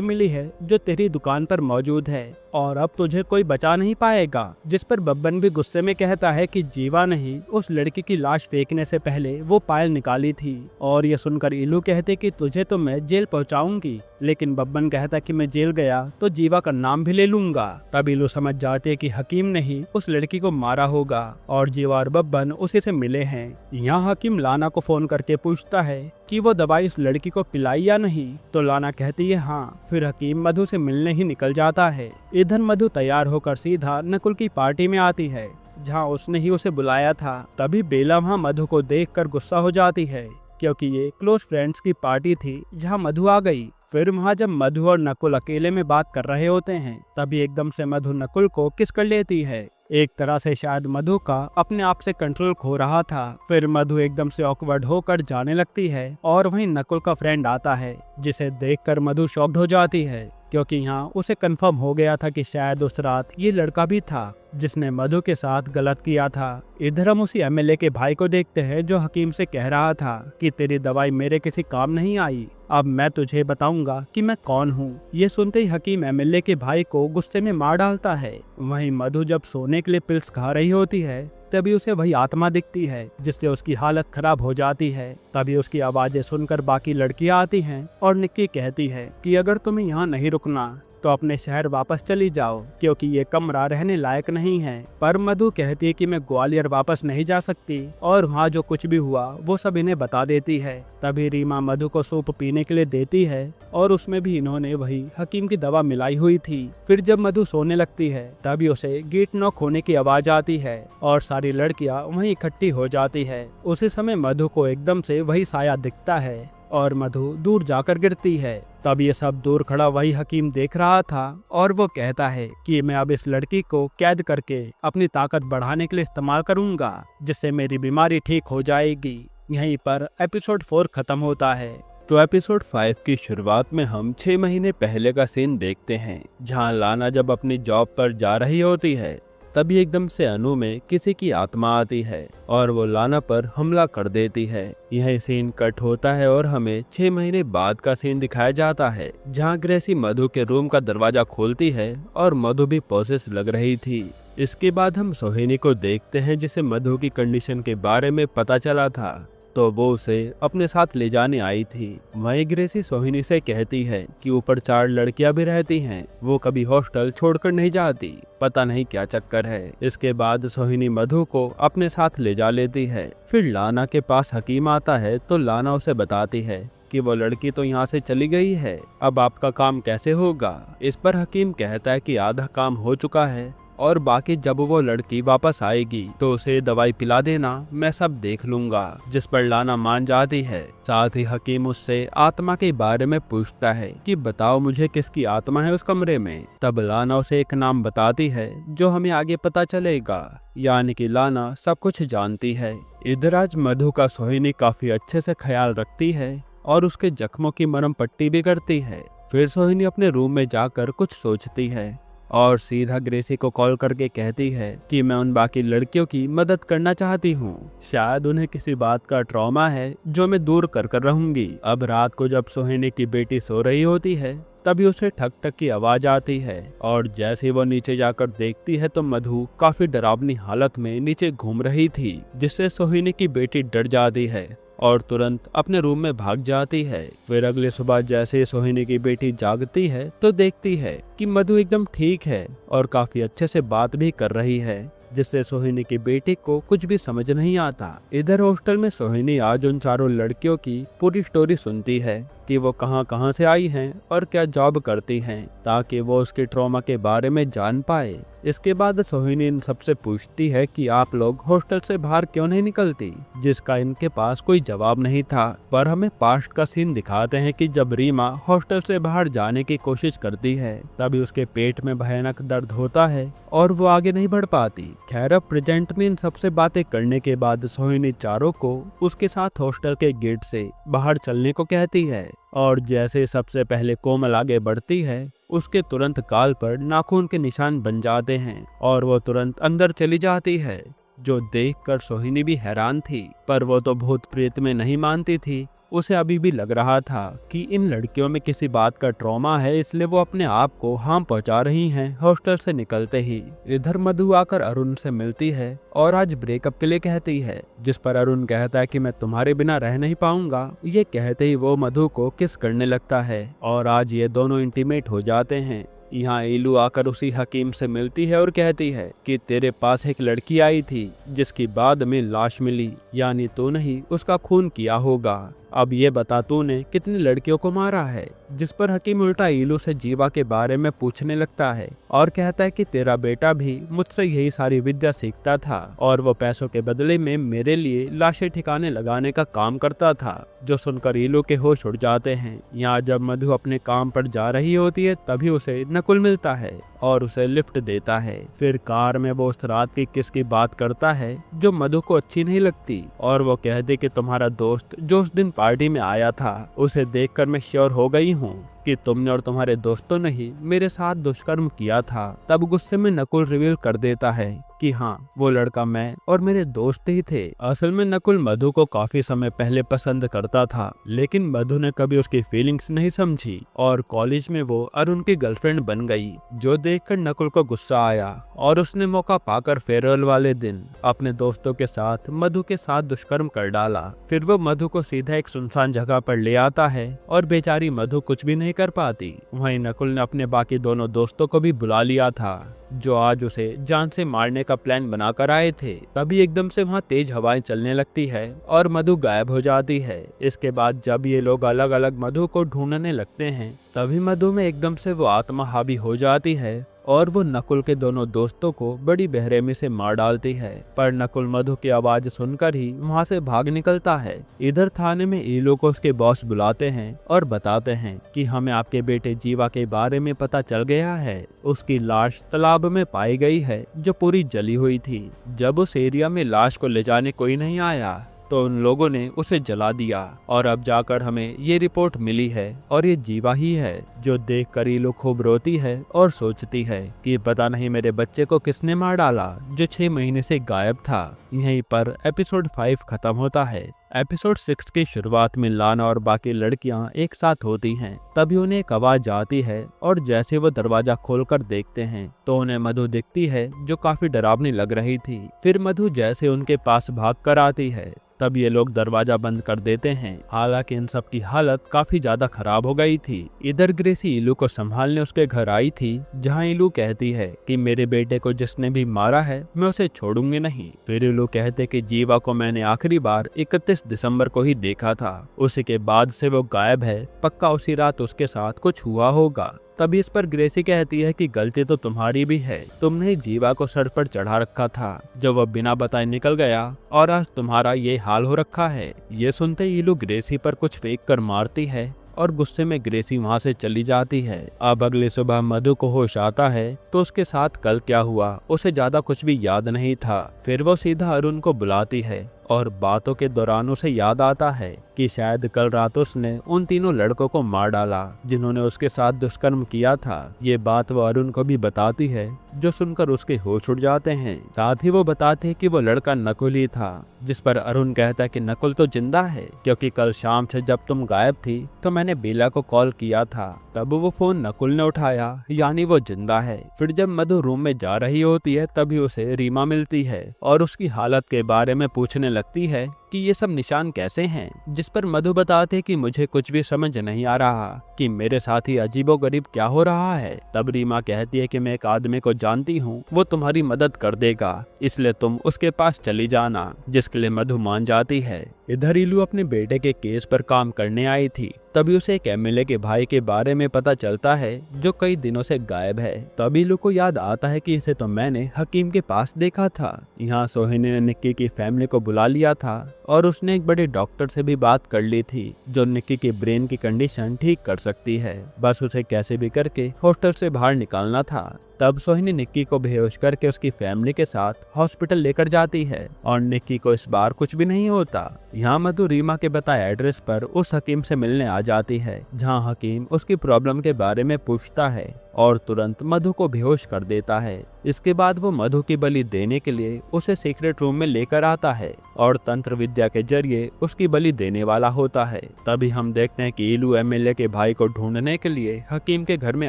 मिली है जो तेरी दुकान पर मौजूद है और अब तुझे कोई बचा नहीं पाएगा। जिस पर बब्बन भी गुस्से में कहता है कि जीवा नहीं, उस लड़की की लाश फेंकने से पहले वो पायल निकाली थी। और ये सुनकर इलू कहते कि तुझे तो मैं जेल पहुंचाऊंगी, लेकिन बब्बन कहता कि मैं जेल गया तो जीवा का नाम भी ले लूंगा। तब इलू समझ जाते कि हकीम ने ही उस लड़की को मारा होगा और जीवा और बब्बन उसी से मिले हैं। यहाँ हकीम लाना को फोन करके पूछता है कि वो दवाई इस लड़की को पिलाई या नहीं, तो लाना कहती है हाँ। फिर हकीम मधु से मिलने ही निकल जाता है। इधर मधु तैयार होकर सीधा नकुल की पार्टी में आती है जहाँ उसने ही उसे बुलाया था। तभी बेला वहाँ मधु को देखकर गुस्सा हो जाती है, क्योंकि ये क्लोज फ्रेंड्स की पार्टी थी जहाँ मधु आ गई। फिर वहाँ जब मधु और नकुल अकेले में बात कर रहे होते हैं, तभी एकदम से मधु नकुल को किस कर लेती है। एक तरह से शायद मधु का अपने आप से कंट्रोल खो रहा था। फिर मधु एकदम से ऑकवर्ड होकर जाने लगती है और वहीं नकुल का फ्रेंड आता है, जिसे देखकर मधु शॉक्ड हो जाती है, क्योंकि यहाँ उसे कंफर्म हो गया था कि शायद उस रात ये लड़का भी था जिसने मधु के साथ गलत किया था। इधर हम उसी एमएलए के भाई को देखते हैं जो हकीम से कह रहा था कि तेरी दवाई मेरे किसी काम नहीं आई, अब मैं तुझे बताऊंगा कि मैं कौन हूँ। ये सुनते ही हकीम एमएलए के भाई को गुस्से में मार डालता है। वहीं मधु जब सोने के लिए पिल्स खा रही होती है, तभी उसे वही आत्मा दिखती है, जिससे उसकी हालत खराब हो जाती है। तभी उसकी आवाजें सुनकर बाकी लड़कियां आती हैं और निक्की कहती है कि अगर तुम्हें यहाँ नहीं रुकना तो अपने शहर वापस चली जाओ, क्योंकि ये कमरा रहने लायक नहीं है। पर मधु कहती है कि मैं ग्वालियर वापस नहीं जा सकती और वहाँ जो कुछ भी हुआ वो सब इन्हें बता देती है। तभी रीमा मधु को सूप पीने के लिए देती है और उसमें भी इन्होंने वही हकीम की दवा मिलाई हुई थी। फिर जब मधु सोने लगती है, तभी उसे गेट नॉक होने की आवाज आती है और सारी लड़कियां वहीं इकट्ठी हो जाती है। उसी समय मधु को एकदम से वही साया दिखता है और मधु दूर जाकर गिरती है। तब ये सब दूर खड़ा वही हकीम देख रहा था और वो कहता है कि मैं अब इस लड़की को कैद करके अपनी ताकत बढ़ाने के लिए इस्तेमाल करूंगा, जिससे मेरी बीमारी ठीक हो जाएगी। यहीं पर एपिसोड 4 खत्म होता है। तो एपिसोड 5 की शुरुआत में हम 6 महीने पहले का सीन देखते हैं, जहां लाना जब अपनी जॉब पर जा रही होती है, तभी एकदम से अनु में किसी की आत्मा आती है और वो लाना पर हमला कर देती है। यह सीन कट होता है और हमें 6 महीने बाद का सीन दिखाया जाता है, जहां ग्रेसी मधु के रूम का दरवाजा खोलती है और मधु भी पोसेस लग रही थी। इसके बाद हम सोहिनी को देखते हैं, जिसे मधु की कंडीशन के बारे में पता चला था, तो वो उसे अपने साथ ले जाने आई थी। वहीं ग्रेसी सोहिनी से कहती है कि ऊपर 4 लड़कियां भी रहती हैं, वो कभी हॉस्टल छोड़कर नहीं जाती, पता नहीं क्या चक्कर है। इसके बाद सोहिनी मधु को अपने साथ ले जा लेती है। फिर लाना के पास हकीम आता है, तो लाना उसे बताती है कि वो लड़की तो यहाँ से चली गई है, अब आपका काम कैसे होगा। इस पर हकीम कहता है कि आधा काम हो चुका है और बाकी जब वो लड़की वापस आएगी तो उसे दवाई पिला देना, मैं सब देख लूंगा। जिस पर लाना मान जाती है। साथ ही हकीम उससे आत्मा के बारे में पूछता है कि बताओ मुझे किसकी आत्मा है उस कमरे में। तब लाना उसे एक नाम बताती है जो हमें आगे पता चलेगा, यानी कि लाना सब कुछ जानती है। इधर आज मधु का सोहिनी काफी अच्छे से ख्याल रखती है और उसके जख्मों की मरहम पट्टी भी करती है। फिर सोहिनी अपने रूम में जाकर कुछ सोचती है और सीधा ग्रेसी को कॉल करके कहती है कि मैं उन बाकी लड़कियों की मदद करना चाहती हूँ, शायद उन्हें किसी बात का ट्रॉमा है जो मैं दूर कर रहूंगी। अब रात को जब सोहिनी की बेटी सो रही होती है, तभी उसे ठक ठक की आवाज आती है और जैसे वो नीचे जाकर देखती है तो मधु काफी डरावनी हालत में नीचे घूम रही थी, जिससे सोहिनी की बेटी डर जाती है और तुरंत अपने रूम में भाग जाती है। फिर अगली सुबह जैसे सोहिनी की बेटी जागती है तो देखती है कि मधु एकदम ठीक है और काफी अच्छे से बात भी कर रही है, जिससे सोहिनी की बेटी को कुछ भी समझ नहीं आता। इधर हॉस्टल में सोहिनी आज उन चारों लड़कियों की पूरी स्टोरी सुनती है कि वो कहां से आई हैं और क्या जॉब करती हैं, ताकि वो उसके ट्रॉमा के बारे में जान पाए। इसके बाद सोहिनी इन सबसे पूछती है कि आप लोग हॉस्टल से बाहर क्यों नहीं निकलती, जिसका इनके पास कोई जवाब नहीं था। पर हमें पास्ट का सीन दिखाते हैं कि जब रीमा हॉस्टल से बाहर जाने की कोशिश करती है तभी उसके पेट में भयानक दर्द होता है और वो आगे नहीं बढ़ पाती। खैर अब प्रेजेंट में इन सबसे बातें करने के बाद सोहिनी चारों को उसके साथ हॉस्टल के गेट से बाहर चलने को कहती है और जैसे सबसे पहले कोमल आगे बढ़ती है उसके तुरंत गाल पर नाखून के निशान बन जाते हैं और वो तुरंत अंदर चली जाती है, जो देखकर सोहिनी भी हैरान थी। पर वो तो भूत प्रेत में नहीं मानती थी, उसे अभी भी लग रहा था कि इन लड़कियों में किसी बात का ट्रॉमा है, इसलिए वो अपने आप को हार्म पहुंचा रही हैं। हॉस्टल से निकलते ही इधर मधु आकर अरुण से मिलती है और आज ब्रेकअप के लिए कहती है, जिस पर अरुण कहता है कि मैं तुम्हारे बिना रह नहीं पाऊंगा। ये कहते ही वो मधु को किस करने लगता है और आज ये दोनों इंटीमेट हो जाते हैं। यहाँ ईलू आकर उसी हकीम से मिलती है और कहती है कि तेरे पास एक लड़की आई थी जिसकी बाद में लाश मिली, यानी तूने ही उसका खून किया होगा। अब ये बता तूने कितनी लड़कियों को मारा है, जिस पर हकीम उल्टा ईलू से जीवा के बारे में पूछने लगता है और कहता है कि तेरा बेटा भी मुझसे यही सारी विद्या सीखता था और वो पैसों के बदले में मेरे लिए लाशें ठिकाने लगाने का काम करता था। जो सुनकर ईलू के होश उड़ जाते हैं। यहाँ जब मधु अपने काम पर जा रही होती है तभी उसे नकुल मिलता है और उसे लिफ्ट देता है। फिर कार में वो उस रात की किस की बात करता है जो मधु को अच्छी नहीं लगती और वो कहते कि तुम्हारा दोस्त जो उस दिन पार्टी में आया था उसे देखकर मैं श्योर हो गई हूँ कि तुमने और तुम्हारे दोस्तों ने ही मेरे साथ दुष्कर्म किया था। तब गुस्से में नकुल रिवील कर देता है कि हाँ, वो लड़का मैं और मेरे दोस्त ही थे। असल में नकुल मधु को काफी समय पहले पसंद करता था, लेकिन मधु ने कभी उसकी फीलिंग्स नहीं समझी और कॉलेज में वो अरुण की गर्लफ्रेंड बन गई, जो देखकर नकुल को गुस्सा आया और उसने मौका पाकर फेयरवेल वाले दिन अपने दोस्तों के साथ मधु के साथ दुष्कर्म कर डाला। फिर वो मधु को सीधा एक सुनसान जगह पर ले आता है और बेचारी मधु कुछ भी नहीं कर पाती। वहीं नकुल ने अपने बाकी दोनों दोस्तों को भी बुला लिया था, जो आज उसे जान से मारने का प्लान बनाकर आए थे। तभी एकदम से वहाँ तेज हवाएं चलने लगती है और मधु गायब हो जाती है। इसके बाद जब ये लोग अलग अलग मधु को ढूंढने लगते हैं तभी मधु में एकदम से वो आत्मा हावी हो जाती है और वो नकुल के दोनों दोस्तों को बड़ी बेरहमी से मार डालती है। पर नकुल मधु की आवाज सुनकर ही वहाँ से भाग निकलता है। इधर थाने में ईलू को उसके बॉस बुलाते हैं और बताते हैं कि हमें आपके बेटे जीवा के बारे में पता चल गया है। उसकी लाश तालाब में पाई गई है जो पूरी जली हुई थी। जब उस एरिया में लाश को ले जाने कोई नहीं आया तो उन लोगों ने उसे जला दिया और अब जाकर हमें ये रिपोर्ट मिली है और ये जीवा ही है। जो देखकर ईलू खूब रोती है और सोचती है कि पता नहीं मेरे बच्चे को किसने मार डाला जो 6 महीने से गायब था। यहीं पर एपिसोड 5 खत्म होता है। एपिसोड 6 की शुरुआत में लाना और बाकी लड़कियां एक साथ होती हैं। तभी उन्हें एक आवाज आती है और जैसे वो दरवाजा खोलकर देखते हैं तो उन्हें मधु दिखती है, जो काफी डरावनी लग रही थी। फिर मधु जैसे उनके पास भाग कर आती है तब ये लोग दरवाजा बंद कर देते हैं। हालांकि इन सब की हालत काफी ज्यादा खराब हो गई थी। इधर ग्रेसी ईलू को संभालने उसके घर आई थी, जहां ईलू कहती है कि मेरे बेटे को जिसने भी मारा है मैं उसे छोड़ूंगी नहीं। फिर ईलू कहते कि जीवा को मैंने आखिरी बार 31 दिसंबर को ही देखा था, उसी के बाद से वो गायब है, पक्का उसी रात उसके साथ कुछ हुआ होगा। तभी इस पर ग्रेसी कहती है कि गलती तो तुम्हारी भी है, तुमने जीवा को सर पर चढ़ा रखा था जब वह बिना बताए निकल गया और आज तुम्हारा ये हाल हो रखा है। ये सुनते ईलू ग्रेसी पर कुछ फेंक कर मारती है और गुस्से में ग्रेसी वहां से चली जाती है। अब अगली सुबह मधु को होश आता है तो उसके साथ कल क्या हुआ उसे ज्यादा कुछ भी याद नहीं था। फिर वो सीधा अरुण को बुलाती है और बातों के दौरान उसे याद आता है कि शायद कल रात उसने उन तीनों लड़कों को मार डाला जिन्होंने उसके साथ दुष्कर्म किया था। ये बात वो अरुण को भी बताती है, जो सुनकर उसके होश उड़ जाते हैं। साथ ही वो बताते हैं कि वो लड़का नकुल ही था, जिस पर अरुण कहता है कि नकुल तो जिंदा है, क्योंकि कल शाम से जब तुम गायब थी तो मैंने बेला को कॉल किया था, तब वो फोन नकुल ने उठाया, यानी वो जिंदा है। फिर जब मधु रूम में जा रही होती है तभी उसे रीमा मिलती है और उसकी हालत के बारे में पूछने लगती है कि ये सब निशान कैसे हैं, जिस पर मधु बताते कि मुझे कुछ भी समझ नहीं आ रहा कि मेरे साथ ही अजीबोगरीब क्या हो रहा है। तब रीमा कहती है कि मैं एक आदमी को जानती हूँ, वो तुम्हारी मदद कर देगा, इसलिए तुम उसके पास चली जाना, जिसके लिए मधु मान जाती है। इधर ईलू अपने बेटे के केस पर काम करने आई थी। तभी उसे एक एमएलए के भाई के बारे में पता चलता है जो कई दिनों से गायब है। तभी ईलू को याद आता है कि इसे तो मैंने हकीम के पास देखा था। यहाँ सोहिनी ने निक्की की फैमिली को बुला लिया था और उसने एक बड़े डॉक्टर से भी बात कर ली थी जो निक्की के ब्रेन की कंडीशन ठीक कर सकती है। बस उसे कैसे भी करके हॉस्टल से बाहर निकालना था। तब सोहिनी निक्की को बेहोश करके उसकी फैमिली के साथ हॉस्पिटल लेकर जाती है और निक्की को इस बार कुछ भी नहीं होता। यहाँ मधु रीमा के बताए एड्रेस पर उस हकीम से मिलने आ जाती है, जहाँ हकीम उसकी प्रॉब्लम के बारे में पूछता है और तुरंत मधु को बेहोश कर देता है। इसके बाद वो मधु की बलि देने के लिए उसे सीक्रेट रूम में लेकर आता है और तंत्र विद्या के जरिए उसकी बलि देने वाला होता है। तभी हम देखते हैं कि ईलू एमएलए के भाई को ढूंढने के लिए हकीम के घर में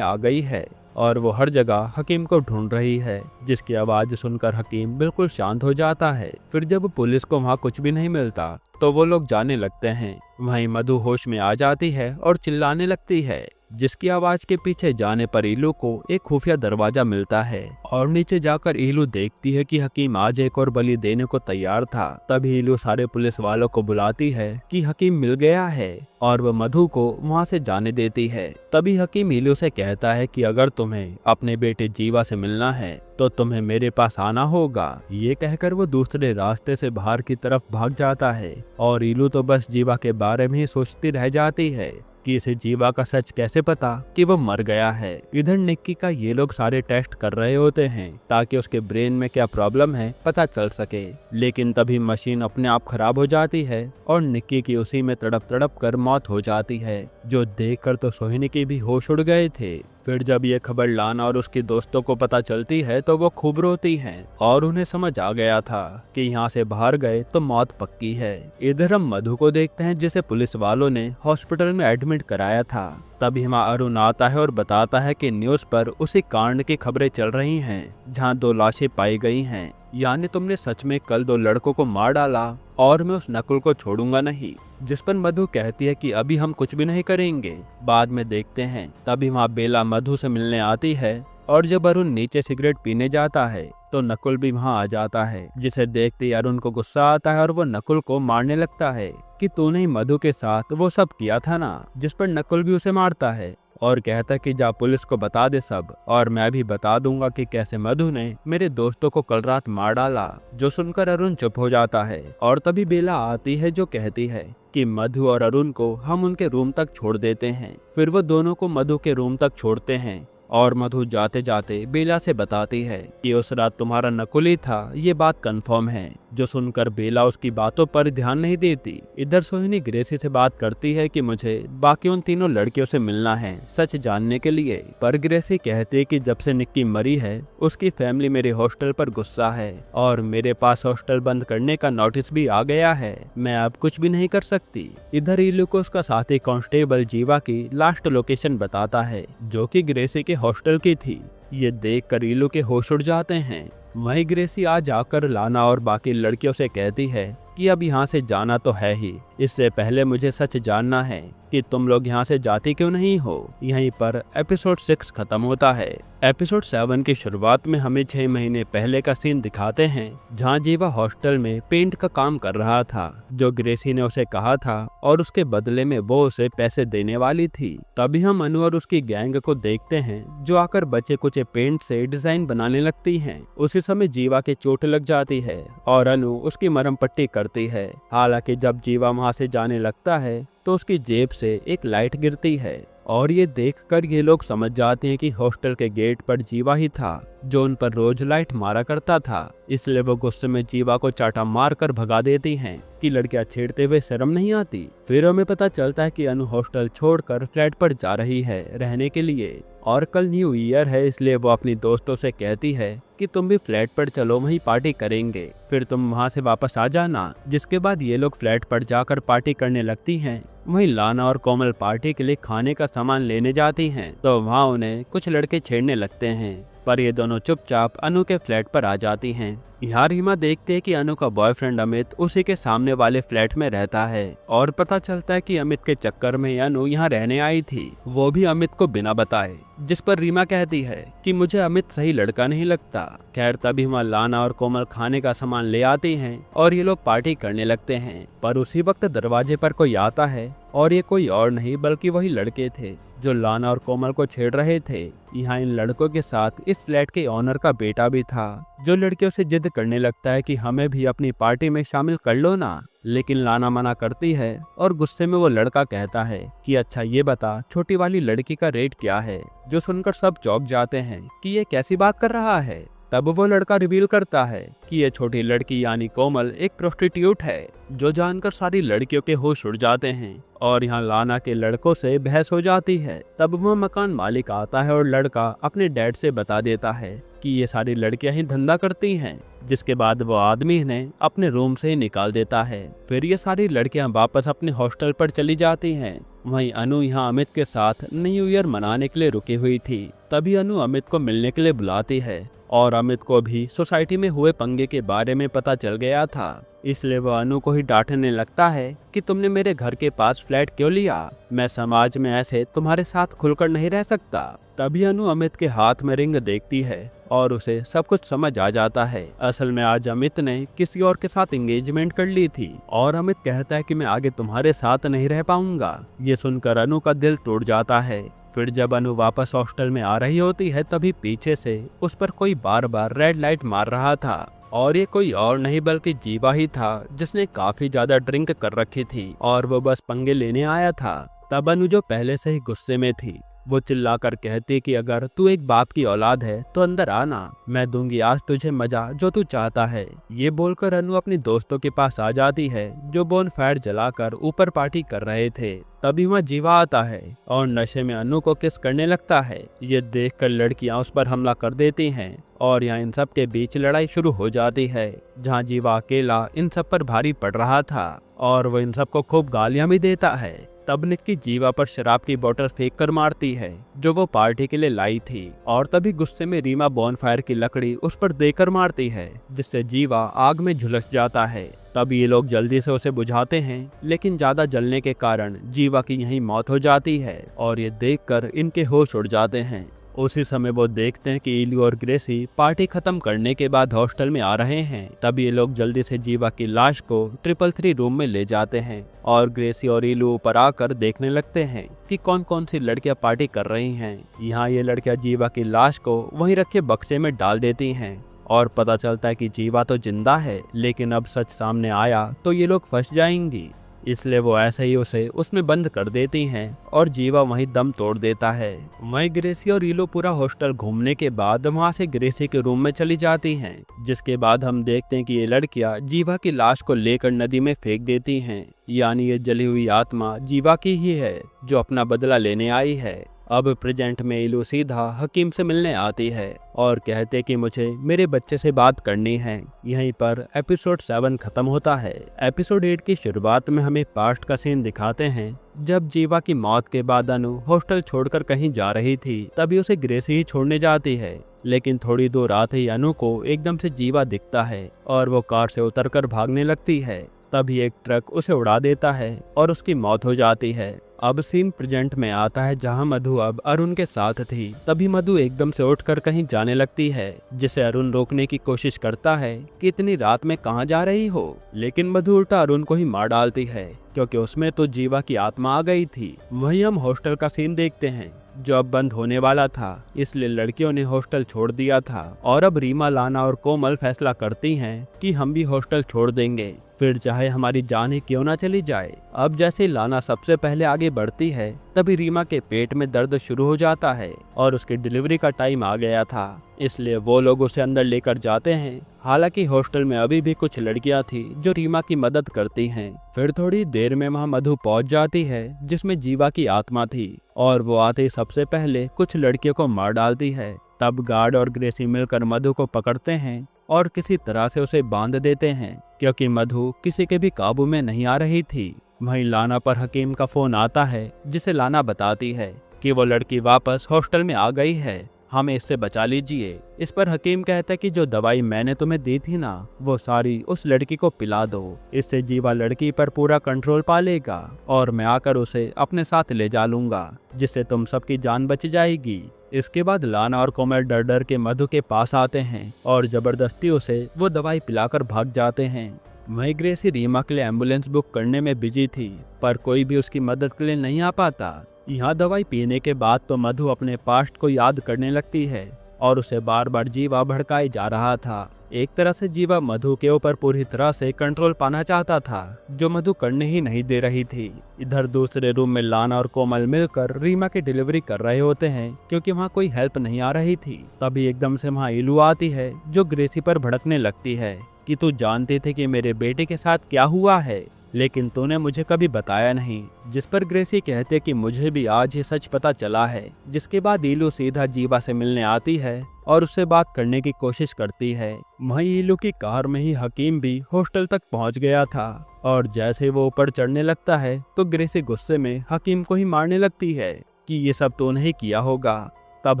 आ गई है और वो हर जगह हकीम को ढूंढ रही है, जिसकी आवाज सुनकर हकीम बिल्कुल शांत हो जाता है। फिर जब पुलिस को वहाँ कुछ भी नहीं मिलता तो वो लोग जाने लगते हैं। वहीं मधु होश में आ जाती है और चिल्लाने लगती है, जिसकी आवाज के पीछे जाने पर ईलू को एक खुफिया दरवाजा मिलता है और नीचे जाकर ईलू देखती है कि हकीम आज एक और बलि देने को तैयार था। तभी ईलू सारे पुलिस वालों को बुलाती है कि हकीम मिल गया है और वह मधु को वहां से जाने देती है। तभी हकीम ईलू से कहता है कि अगर तुम्हें अपने बेटे जीवा से मिलना है तो तुम्हें मेरे पास आना होगा। ये कहकर वो दूसरे रास्ते से बाहर की तरफ भाग जाता है और ईलू तो बस जीवा के बारे में ही सोचती रह जाती है कि इसे जीवा का सच कैसे पता कि वो मर गया है। इधर निक्की का ये लोग सारे टेस्ट कर रहे होते हैं ताकि उसके ब्रेन में क्या प्रॉब्लम है पता चल सके, लेकिन तभी मशीन अपने आप खराब हो जाती है और निक्की की उसी में तड़प तड़प कर मौत हो जाती है, जो देखकर तो सोहिनी के भी होश उड़ गए थे। फिर जब ये खबर लाना और उसके दोस्तों को पता चलती है तो वो खूब रोती हैं और उन्हें समझ आ गया था कि यहाँ से बाहर गए तो मौत पक्की है। इधर हम मधु को देखते हैं जिसे पुलिस वालों ने हॉस्पिटल में एडमिट कराया था। तभी वहाँ अरुण आता है और बताता है कि न्यूज़ पर उसी कांड की खबरें चल रही हैं जहाँ 2 लाशें पाई गई हैं, यानी तुमने सच में कल 2 लड़कों को मार डाला और मैं उस नकुल को छोड़ूंगा नहीं। जिस पर मधु कहती है कि अभी हम कुछ भी नहीं करेंगे, बाद में देखते हैं। तभी वहाँ बेला मधु से मिलने आती है और जब अरुण नीचे सिगरेट पीने जाता है तो नकुल भी वहाँ आ जाता है, जिसे देखते ही अरुण को गुस्सा आता है और वो नकुल को मारने लगता है कि तूने ही मधु के साथ वो सब किया था ना। जिस पर नकुल भी उसे मारता है और कहता कि जा पुलिस को बता दे सब, और मैं भी बता दूंगा कि कैसे मधु ने मेरे दोस्तों को कल रात मार डाला। जो सुनकर अरुण चुप हो जाता है और तभी बेला आती है जो कहती है कि मधु और अरुण को हम उनके रूम तक छोड़ देते हैं। फिर वो दोनों को मधु के रूम तक छोड़ते हैं और मधु जाते जाते बेला से बताती है कि उस रात तुम्हारा नकुल ही था, ये बात कंफर्म है। जो सुनकर बेला उसकी बातों पर ध्यान नहीं देती। इधर सोहिनी ग्रेसी से बात करती है कि मुझे बाकी उन 3 लड़कियों से मिलना है सच जानने के लिए, पर ग्रेसी कहती है कि जब से निक्की मरी है उसकी फैमिली मेरे हॉस्टल पर गुस्सा है और मेरे पास हॉस्टल बंद करने का नोटिस भी आ गया है, मैं अब कुछ भी नहीं कर सकती। इधर ईलू को उसका साथी कांस्टेबल जीवा की लास्ट लोकेशन बताता है जो कि ग्रेसी के हॉस्टल की थी। ये देख कर ईलू के होश उड़ जाते हैं। वहीं ग्रेसी आज आकर लाना और बाकी लड़कियों से कहती है कि अब यहाँ से जाना तो है ही, इससे पहले मुझे सच जानना है कि तुम लोग यहाँ से जाती क्यों नहीं हो। यहीं पर एपिसोड 6 खत्म होता है। एपिसोड 7 की शुरुआत में हमें 6 महीने पहले का सीन दिखाते हैं जहाँ जीवा हॉस्टल में पेंट का काम कर रहा था, जो ग्रेसी ने उसे कहा था और उसके बदले में वो उसे पैसे देने वाली थी। तभी हम अनु और उसकी गैंग को देखते हैं जो आकर बचे कुचे पेंट से डिजाइन बनाने लगती हैं। उसी समय जीवा की चोट लग जाती है और अनु उसकी मरहम पट्टी करती है। हालांकि जब जीवा वहां से जाने लगता है तो उसकी जेब से एक लाइट गिरती है और ये देखकर ये लोग समझ जाते हैं कि हॉस्टल के गेट पर जीवा ही था जो उन पर रोज लाइट मारा करता था। इसलिए वो गुस्से में जीवा को चाटा मार कर भगा देती हैं कि लड़कियां छेड़ते हुए शर्म नहीं आती। फिर हमें पता चलता है कि अनु हॉस्टल छोड़कर फ्लैट पर जा रही है रहने के लिए और कल न्यू ईयर है, इसलिए वो अपनी दोस्तों से कहती है कि तुम भी फ्लैट पर चलो, वहीं पार्टी करेंगे, फिर तुम वहां से वापस आ जाना। जिसके बाद ये लोग फ्लैट पर जाकर पार्टी करने लगती हैं। वहीं लाना और कोमल पार्टी के लिए खाने का सामान लेने जाती हैं तो वहाँ उन्हें कुछ लड़के छेड़ने लगते हैं। पर ये दोनों चुपचाप अनु के फ्लैट पर आ जाती हैं। यहाँ रीमा देखते है कि अनु का बॉयफ्रेंड अमित उसी के सामने वाले फ्लैट में रहता है और पता चलता है कि अमित के चक्कर में अनु यहाँ रहने आई थी, वो भी अमित को बिना बताए। जिस पर रीमा कहती है कि मुझे अमित सही लड़का नहीं लगता। खैर तभी वहाँ लाना और कोमल खाने का सामान ले आती हैं और ये लोग पार्टी करने लगते हैं। पर उसी वक्त दरवाजे पर कोई आता है और ये कोई और नहीं बल्कि वही लड़के थे जो लाना और कोमल को छेड़ रहे थे। यहाँ इन लड़कों के साथ इस फ्लैट के ओनर का बेटा भी था जो लड़कियों से जिद करने लगता है कि हमें भी अपनी पार्टी में शामिल कर लो ना। लेकिन लाना मना करती है और गुस्से में वो लड़का कहता है कि अच्छा ये बता छोटी वाली लड़की का रेट क्या है, जो सुनकर सब चौंक जाते हैं कि ये कैसी बात कर रहा है। तब वो लड़का रिवील करता है कि ये छोटी लड़की यानी कोमल एक प्रोस्टिट्यूट है, जो जानकर सारी लड़कियों के होश उड़ जाते हैं और यहाँ लाना के लड़कों से बहस हो जाती है। तब वह मकान मालिक आता है और लड़का अपने डैड से बता देता है कि ये सारी लड़कियां ही धंधा करती हैं, जिसके बाद वो आदमी इन्हें अपने रूम से निकाल देता है। फिर ये सारी लड़कियां वापस अपने हॉस्टल पर चली जाती हैं। वहीं अनु यहाँ अमित के साथ न्यू ईयर मनाने के लिए रुकी हुई थी। तभी अनु अमित को मिलने के लिए बुलाती है और अमित को भी सोसाइटी में हुए पंगे के बारे में पता चल गया था, इसलिए वह अनु को ही डांटने लगता है कि तुमने मेरे घर के पास फ्लैट क्यों लिया, मैं समाज में ऐसे तुम्हारे साथ खुलकर नहीं रह सकता। तभी अनु अमित के हाथ में रिंग देखती है और उसे सब कुछ समझ आ जाता है। असल में आज अमित ने किसी और के साथ एंगेजमेंट कर ली थी और अमित कहता है कि मैं आगे तुम्हारे साथ नहीं रह पाऊंगा। ये सुनकर अनु का दिल टूट जाता है। फिर जब अनु वापस हॉस्टल में आ रही होती है तभी पीछे से उस पर कोई बार बार रेड लाइट मार रहा था और ये कोई और नहीं बल्कि जीवा ही था, जिसने काफी ज्यादा ड्रिंक कर रखी थी और वो बस पंगे लेने आया था। तब अनु जो पहले से ही गुस्से में थी वो चिल्लाकर कहती कि अगर तू एक बाप की औलाद है तो अंदर आना, मैं दूंगी आज तुझे मजा जो तू चाहता है। ये बोलकर अनु अपने दोस्तों के पास आ जाती है जो बोन फायर जलाकर ऊपर पार्टी कर रहे थे। तभी वहाँ जीवा आता है और नशे में अनु को किस करने लगता है। ये देखकर लड़कियां उस पर हमला कर देती हैं और यहाँ इन सब के बीच लड़ाई शुरू हो जाती है, जहाँ जीवा अकेला इन सब पर भारी पड़ रहा था और वो इन सबको खूब गालियां भी देता है। तब निक्की जीवा पर शराब की बोतल फेंक कर मारती है जो वो पार्टी के लिए लाई थी और तभी गुस्से में रीमा बॉनफायर की लकड़ी उस पर देकर मारती है, जिससे जीवा आग में झुलस जाता है। तब ये लोग जल्दी से उसे बुझाते हैं, लेकिन ज्यादा जलने के कारण जीवा की यहीं मौत हो जाती है और ये देखकर इनके होश उड़ जाते हैं। उसी समय वो देखते हैं कि इलू और ग्रेसी पार्टी खत्म करने के बाद हॉस्टल में आ रहे हैं। तब ये लोग जल्दी से जीवा की लाश को 333 रूम में ले जाते हैं और ग्रेसी और इलू ऊपर आकर देखने लगते हैं कि कौन कौन सी लड़कियां पार्टी कर रही हैं। यहाँ ये लड़कियां जीवा की लाश को वहीं रखे बक्से में डाल देती हैं और पता चलता है कि जीवा तो जिंदा है, लेकिन अब सच सामने आया तो ये लोग फंस जाएंगी, इसलिए वो ऐसे ही उसे उसमें बंद कर देती हैं और जीवा वहीं दम तोड़ देता है। वहीं ग्रेसी और इलो पूरा हॉस्टल घूमने के बाद वहां से ग्रेसी के रूम में चली जाती हैं, जिसके बाद हम देखते हैं कि ये लड़कियां जीवा की लाश को लेकर नदी में फेंक देती हैं। यानी ये जली हुई आत्मा जीवा की ही है जो अपना बदला लेने आई है। अब प्रेजेंट में इलू सीधा हकीम से मिलने आती है और कहते कि मुझे मेरे बच्चे से बात करनी है। यहीं पर एपिसोड 7 खत्म होता है। एपिसोड 8 की शुरुआत में हमें पास्ट का सीन दिखाते हैं जब जीवा की मौत के बाद अनु हॉस्टल छोड़कर कहीं जा रही थी। तभी उसे ग्रेसी ही छोड़ने जाती है, लेकिन थोड़ी दूर आते ही अनु को एकदम से जीवा दिखता है और वो कार से उतरकर भागने लगती है। तभी एक ट्रक उसे उड़ा देता है और उसकी मौत हो जाती है। अब सीन प्रेजेंट में आता है जहां मधु अब अरुण के साथ थी। तभी मधु एकदम से उठकर कहीं जाने लगती है, जिसे अरुण रोकने की कोशिश करता है कि इतनी रात में कहां जा रही हो, लेकिन मधु उल्टा अरुण को ही मार डालती है क्योंकि उसमें तो जीवा की आत्मा आ गई थी। वहीं हम हॉस्टल का सीन देखते हैं जो अब बंद होने वाला था, इसलिए लड़कियों ने हॉस्टल छोड़ दिया था और अब रीमा, लाना और कोमल फैसला करती हैं कि हम भी हॉस्टल छोड़ देंगे, फिर चाहे हमारी जान ही क्यों ना चली जाए। अब जैसे लाना सबसे पहले आगे बढ़ती है तभी रीमा के पेट में दर्द शुरू हो जाता है और उसकी डिलीवरी का टाइम आ गया था, इसलिए वो लोग उसे अंदर लेकर जाते हैं। हालांकि हॉस्टल में अभी भी कुछ लड़कियां थी जो रीमा की मदद करती हैं। फिर थोड़ी देर में वहां मधु पहुंच जाती है जिसमें जीवा की आत्मा थी और वो आते ही सबसे पहले कुछ लड़कियों को मार डालती है। तब गार्ड और ग्रेसी मिलकर मधु को पकड़ते हैं और किसी तरह से उसे बांध देते हैं क्योंकि मधु किसी के भी काबू में नहीं आ रही थी। वहीं लाना पर हकीम का फोन आता है जिसे लाना बताती है कि वो लड़की वापस हॉस्टल में आ गई है। हमें इससे बचा लीजिए। इस पर हकीम कहता है कि जो दवाई मैंने तुम्हें दी थी ना, वो सारी उस लड़की को पिला दो। इससे जीवा लड़की पर पूरा कंट्रोल पा लेगा और मैं आकर उसे अपने साथ ले जा लूंगा, जिससे तुम सबकी जान बच जाएगी। इसके बाद लाना और कोमल डर डर के मधु के पास आते हैं और जबरदस्ती उसे वो दवाई पिलाकर भाग जाते हैं। वहीं ग्रेसी रीमा के लिए एम्बुलेंस बुक करने में बिजी थी, पर कोई भी उसकी मदद के लिए नहीं आ पाता। यहाँ दवाई पीने के बाद तो मधु अपने पास्ट को याद करने लगती है और उसे बार बार जीवा भड़काए जा रहा था। एक तरह से जीवा मधु के ऊपर पूरी तरह से कंट्रोल पाना चाहता था, जो मधु करने ही नहीं दे रही थी। इधर दूसरे रूम में लाना और कोमल मिलकर रीमा की डिलीवरी कर रहे होते हैं, क्योंकि वहाँ कोई हेल्प नहीं आ रही थी। तभी एकदम से वहाँ इलू आती है, जो ग्रेसी पर भड़कने लगती है कि तू जानते थे कि मेरे बेटे के साथ क्या हुआ है, लेकिन तूने मुझे कभी बताया नहीं। जिस पर ग्रेसी कहते कि मुझे भी आज ही सच पता चला है। जिसके बाद ईलू सीधा जीवा से मिलने आती है और उससे बात करने की कोशिश करती है। वहीं ईलू की कार में ही हकीम भी हॉस्टल तक पहुंच गया था और जैसे वो ऊपर चढ़ने लगता है तो ग्रेसी गुस्से में हकीम को ही मारने लगती है कि ये सब तूने ही किया होगा। तब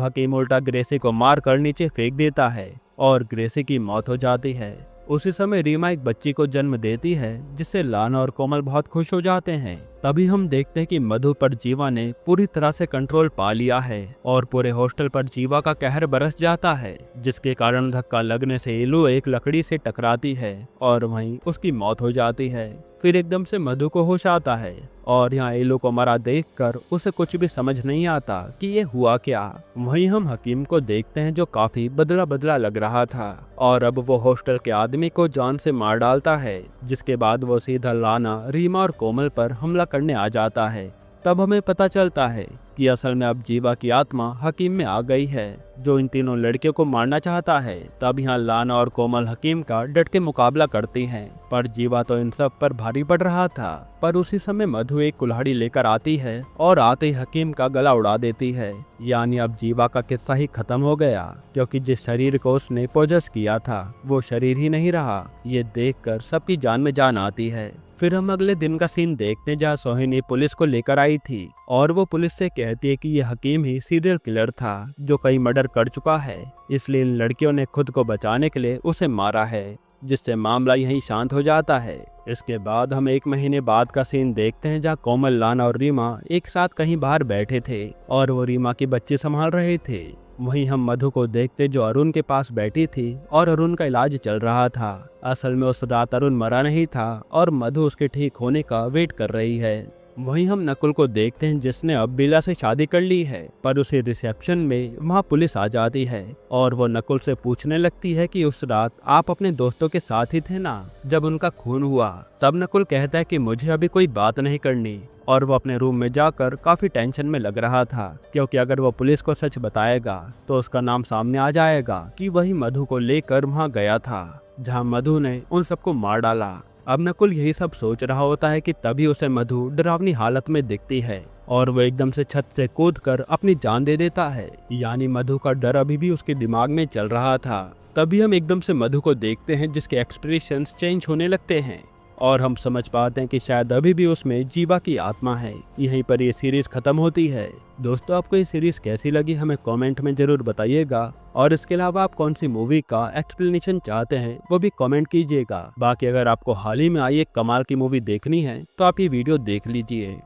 हकीम उल्टा ग्रेसी को मार कर नीचे फेंक देता है और ग्रेसी की मौत हो जाती है। उसी समय रीमा एक बच्ची को जन्म देती है, जिससे लाना और कोमल बहुत खुश हो जाते हैं। तभी हम देखते हैं कि मधु पर जीवा ने पूरी तरह से कंट्रोल पा लिया है और पूरे हॉस्टल पर जीवा का कहर बरस जाता है, जिसके कारण धक्का लगने से इलू एक लकड़ी से टकराती है और वहीं उसकी मौत हो जाती है। फिर एकदम से मधु को होश आता है और यहाँ इलू को मरा देखकर उसे कुछ भी समझ नहीं आता कि ये हुआ क्या। वहीं हम हकीम को देखते हैं, जो काफी बदला बदला लग रहा था और अब वो हॉस्टल के आदमी को जान से मार डालता है। जिसके बाद वो सीधा लाना, रीमा और कोमल पर हमला करने आ जाता है। तब हमें पता चलता है कि असल में अब जीवा की आत्मा हकीम में आ गई है, जो इन तीनों लड़कियों को मारना चाहता है। तब यहाँ लाना और कोमल हकीम का डट के मुकाबला करती हैं, पर जीवा तो इन सब पर भारी पड़ रहा था। पर उसी समय मधु एक कुल्हाड़ी लेकर आती है और आते ही हकीम का गला उड़ा देती है। यानी अब जीवा का किस्सा ही खत्म हो गया, क्योंकि जिस शरीर को उसने पोजेस किया था वो शरीर ही नहीं रहा। ये देखकर सबकी जान में जान आती है। फिर हम अगले दिन का सीन देखते हैं, जहाँ सोहिनी पुलिस को लेकर आई थी और वो पुलिस से कहती है कि ये हकीम ही सीरियल किलर था, जो कई मर्डर कर चुका है, इसलिए इन लड़कियों ने खुद को बचाने के लिए उसे मारा है, जिससे मामला यहीं शांत हो जाता है। इसके बाद हम 1 महीने बाद का सीन देखते हैं, जहाँ कोमल, लाना और रीमा एक साथ कहीं बाहर बैठे थे और वो रीमा की बच्ची संभाल रहे थे। वहीं हम मधु को देखते, जो अरुण के पास बैठी थी और अरुण का इलाज चल रहा था। असल में उस रात अरुण मरा नहीं था और मधु उसके ठीक होने का वेट कर रही है। वहीं हम नकुल को देखते हैं, जिसने अब बेला से शादी कर ली है, पर उसे रिसेप्शन में वहां पुलिस आ जाती है और वो नकुल से पूछने लगती है कि उस रात आप अपने दोस्तों के साथ ही थे ना, जब उनका खून हुआ। तब नकुल कहता है कि मुझे अभी कोई बात नहीं करनी और वो अपने रूम में जाकर काफी टेंशन में लग रहा था, क्योंकि अगर वो पुलिस को सच बताएगा तो उसका नाम सामने आ जाएगा कि वही मधु को लेकर वहां गया था, जहां मधु ने उन सबको मार डाला। अब नकुल यही सब सोच रहा होता है कि तभी उसे मधु डरावनी हालत में दिखती है और वो एकदम से छत से कूदकर अपनी जान दे देता है। यानी मधु का डर अभी भी उसके दिमाग में चल रहा था। तभी हम एकदम से मधु को देखते हैं, जिसके एक्सप्रेशंस चेंज होने लगते हैं और हम समझ पाते हैं कि शायद अभी भी उसमें जीवा की आत्मा है। यहीं पर ये सीरीज खत्म होती है। दोस्तों, आपको ये सीरीज कैसी लगी हमें कमेंट में जरूर बताइएगा और इसके अलावा आप कौन सी मूवी का एक्सप्लेनेशन चाहते हैं वो भी कमेंट कीजिएगा। बाकी अगर आपको हाल ही में आई एक कमाल की मूवी देखनी है तो आप ये वीडियो देख लीजिए।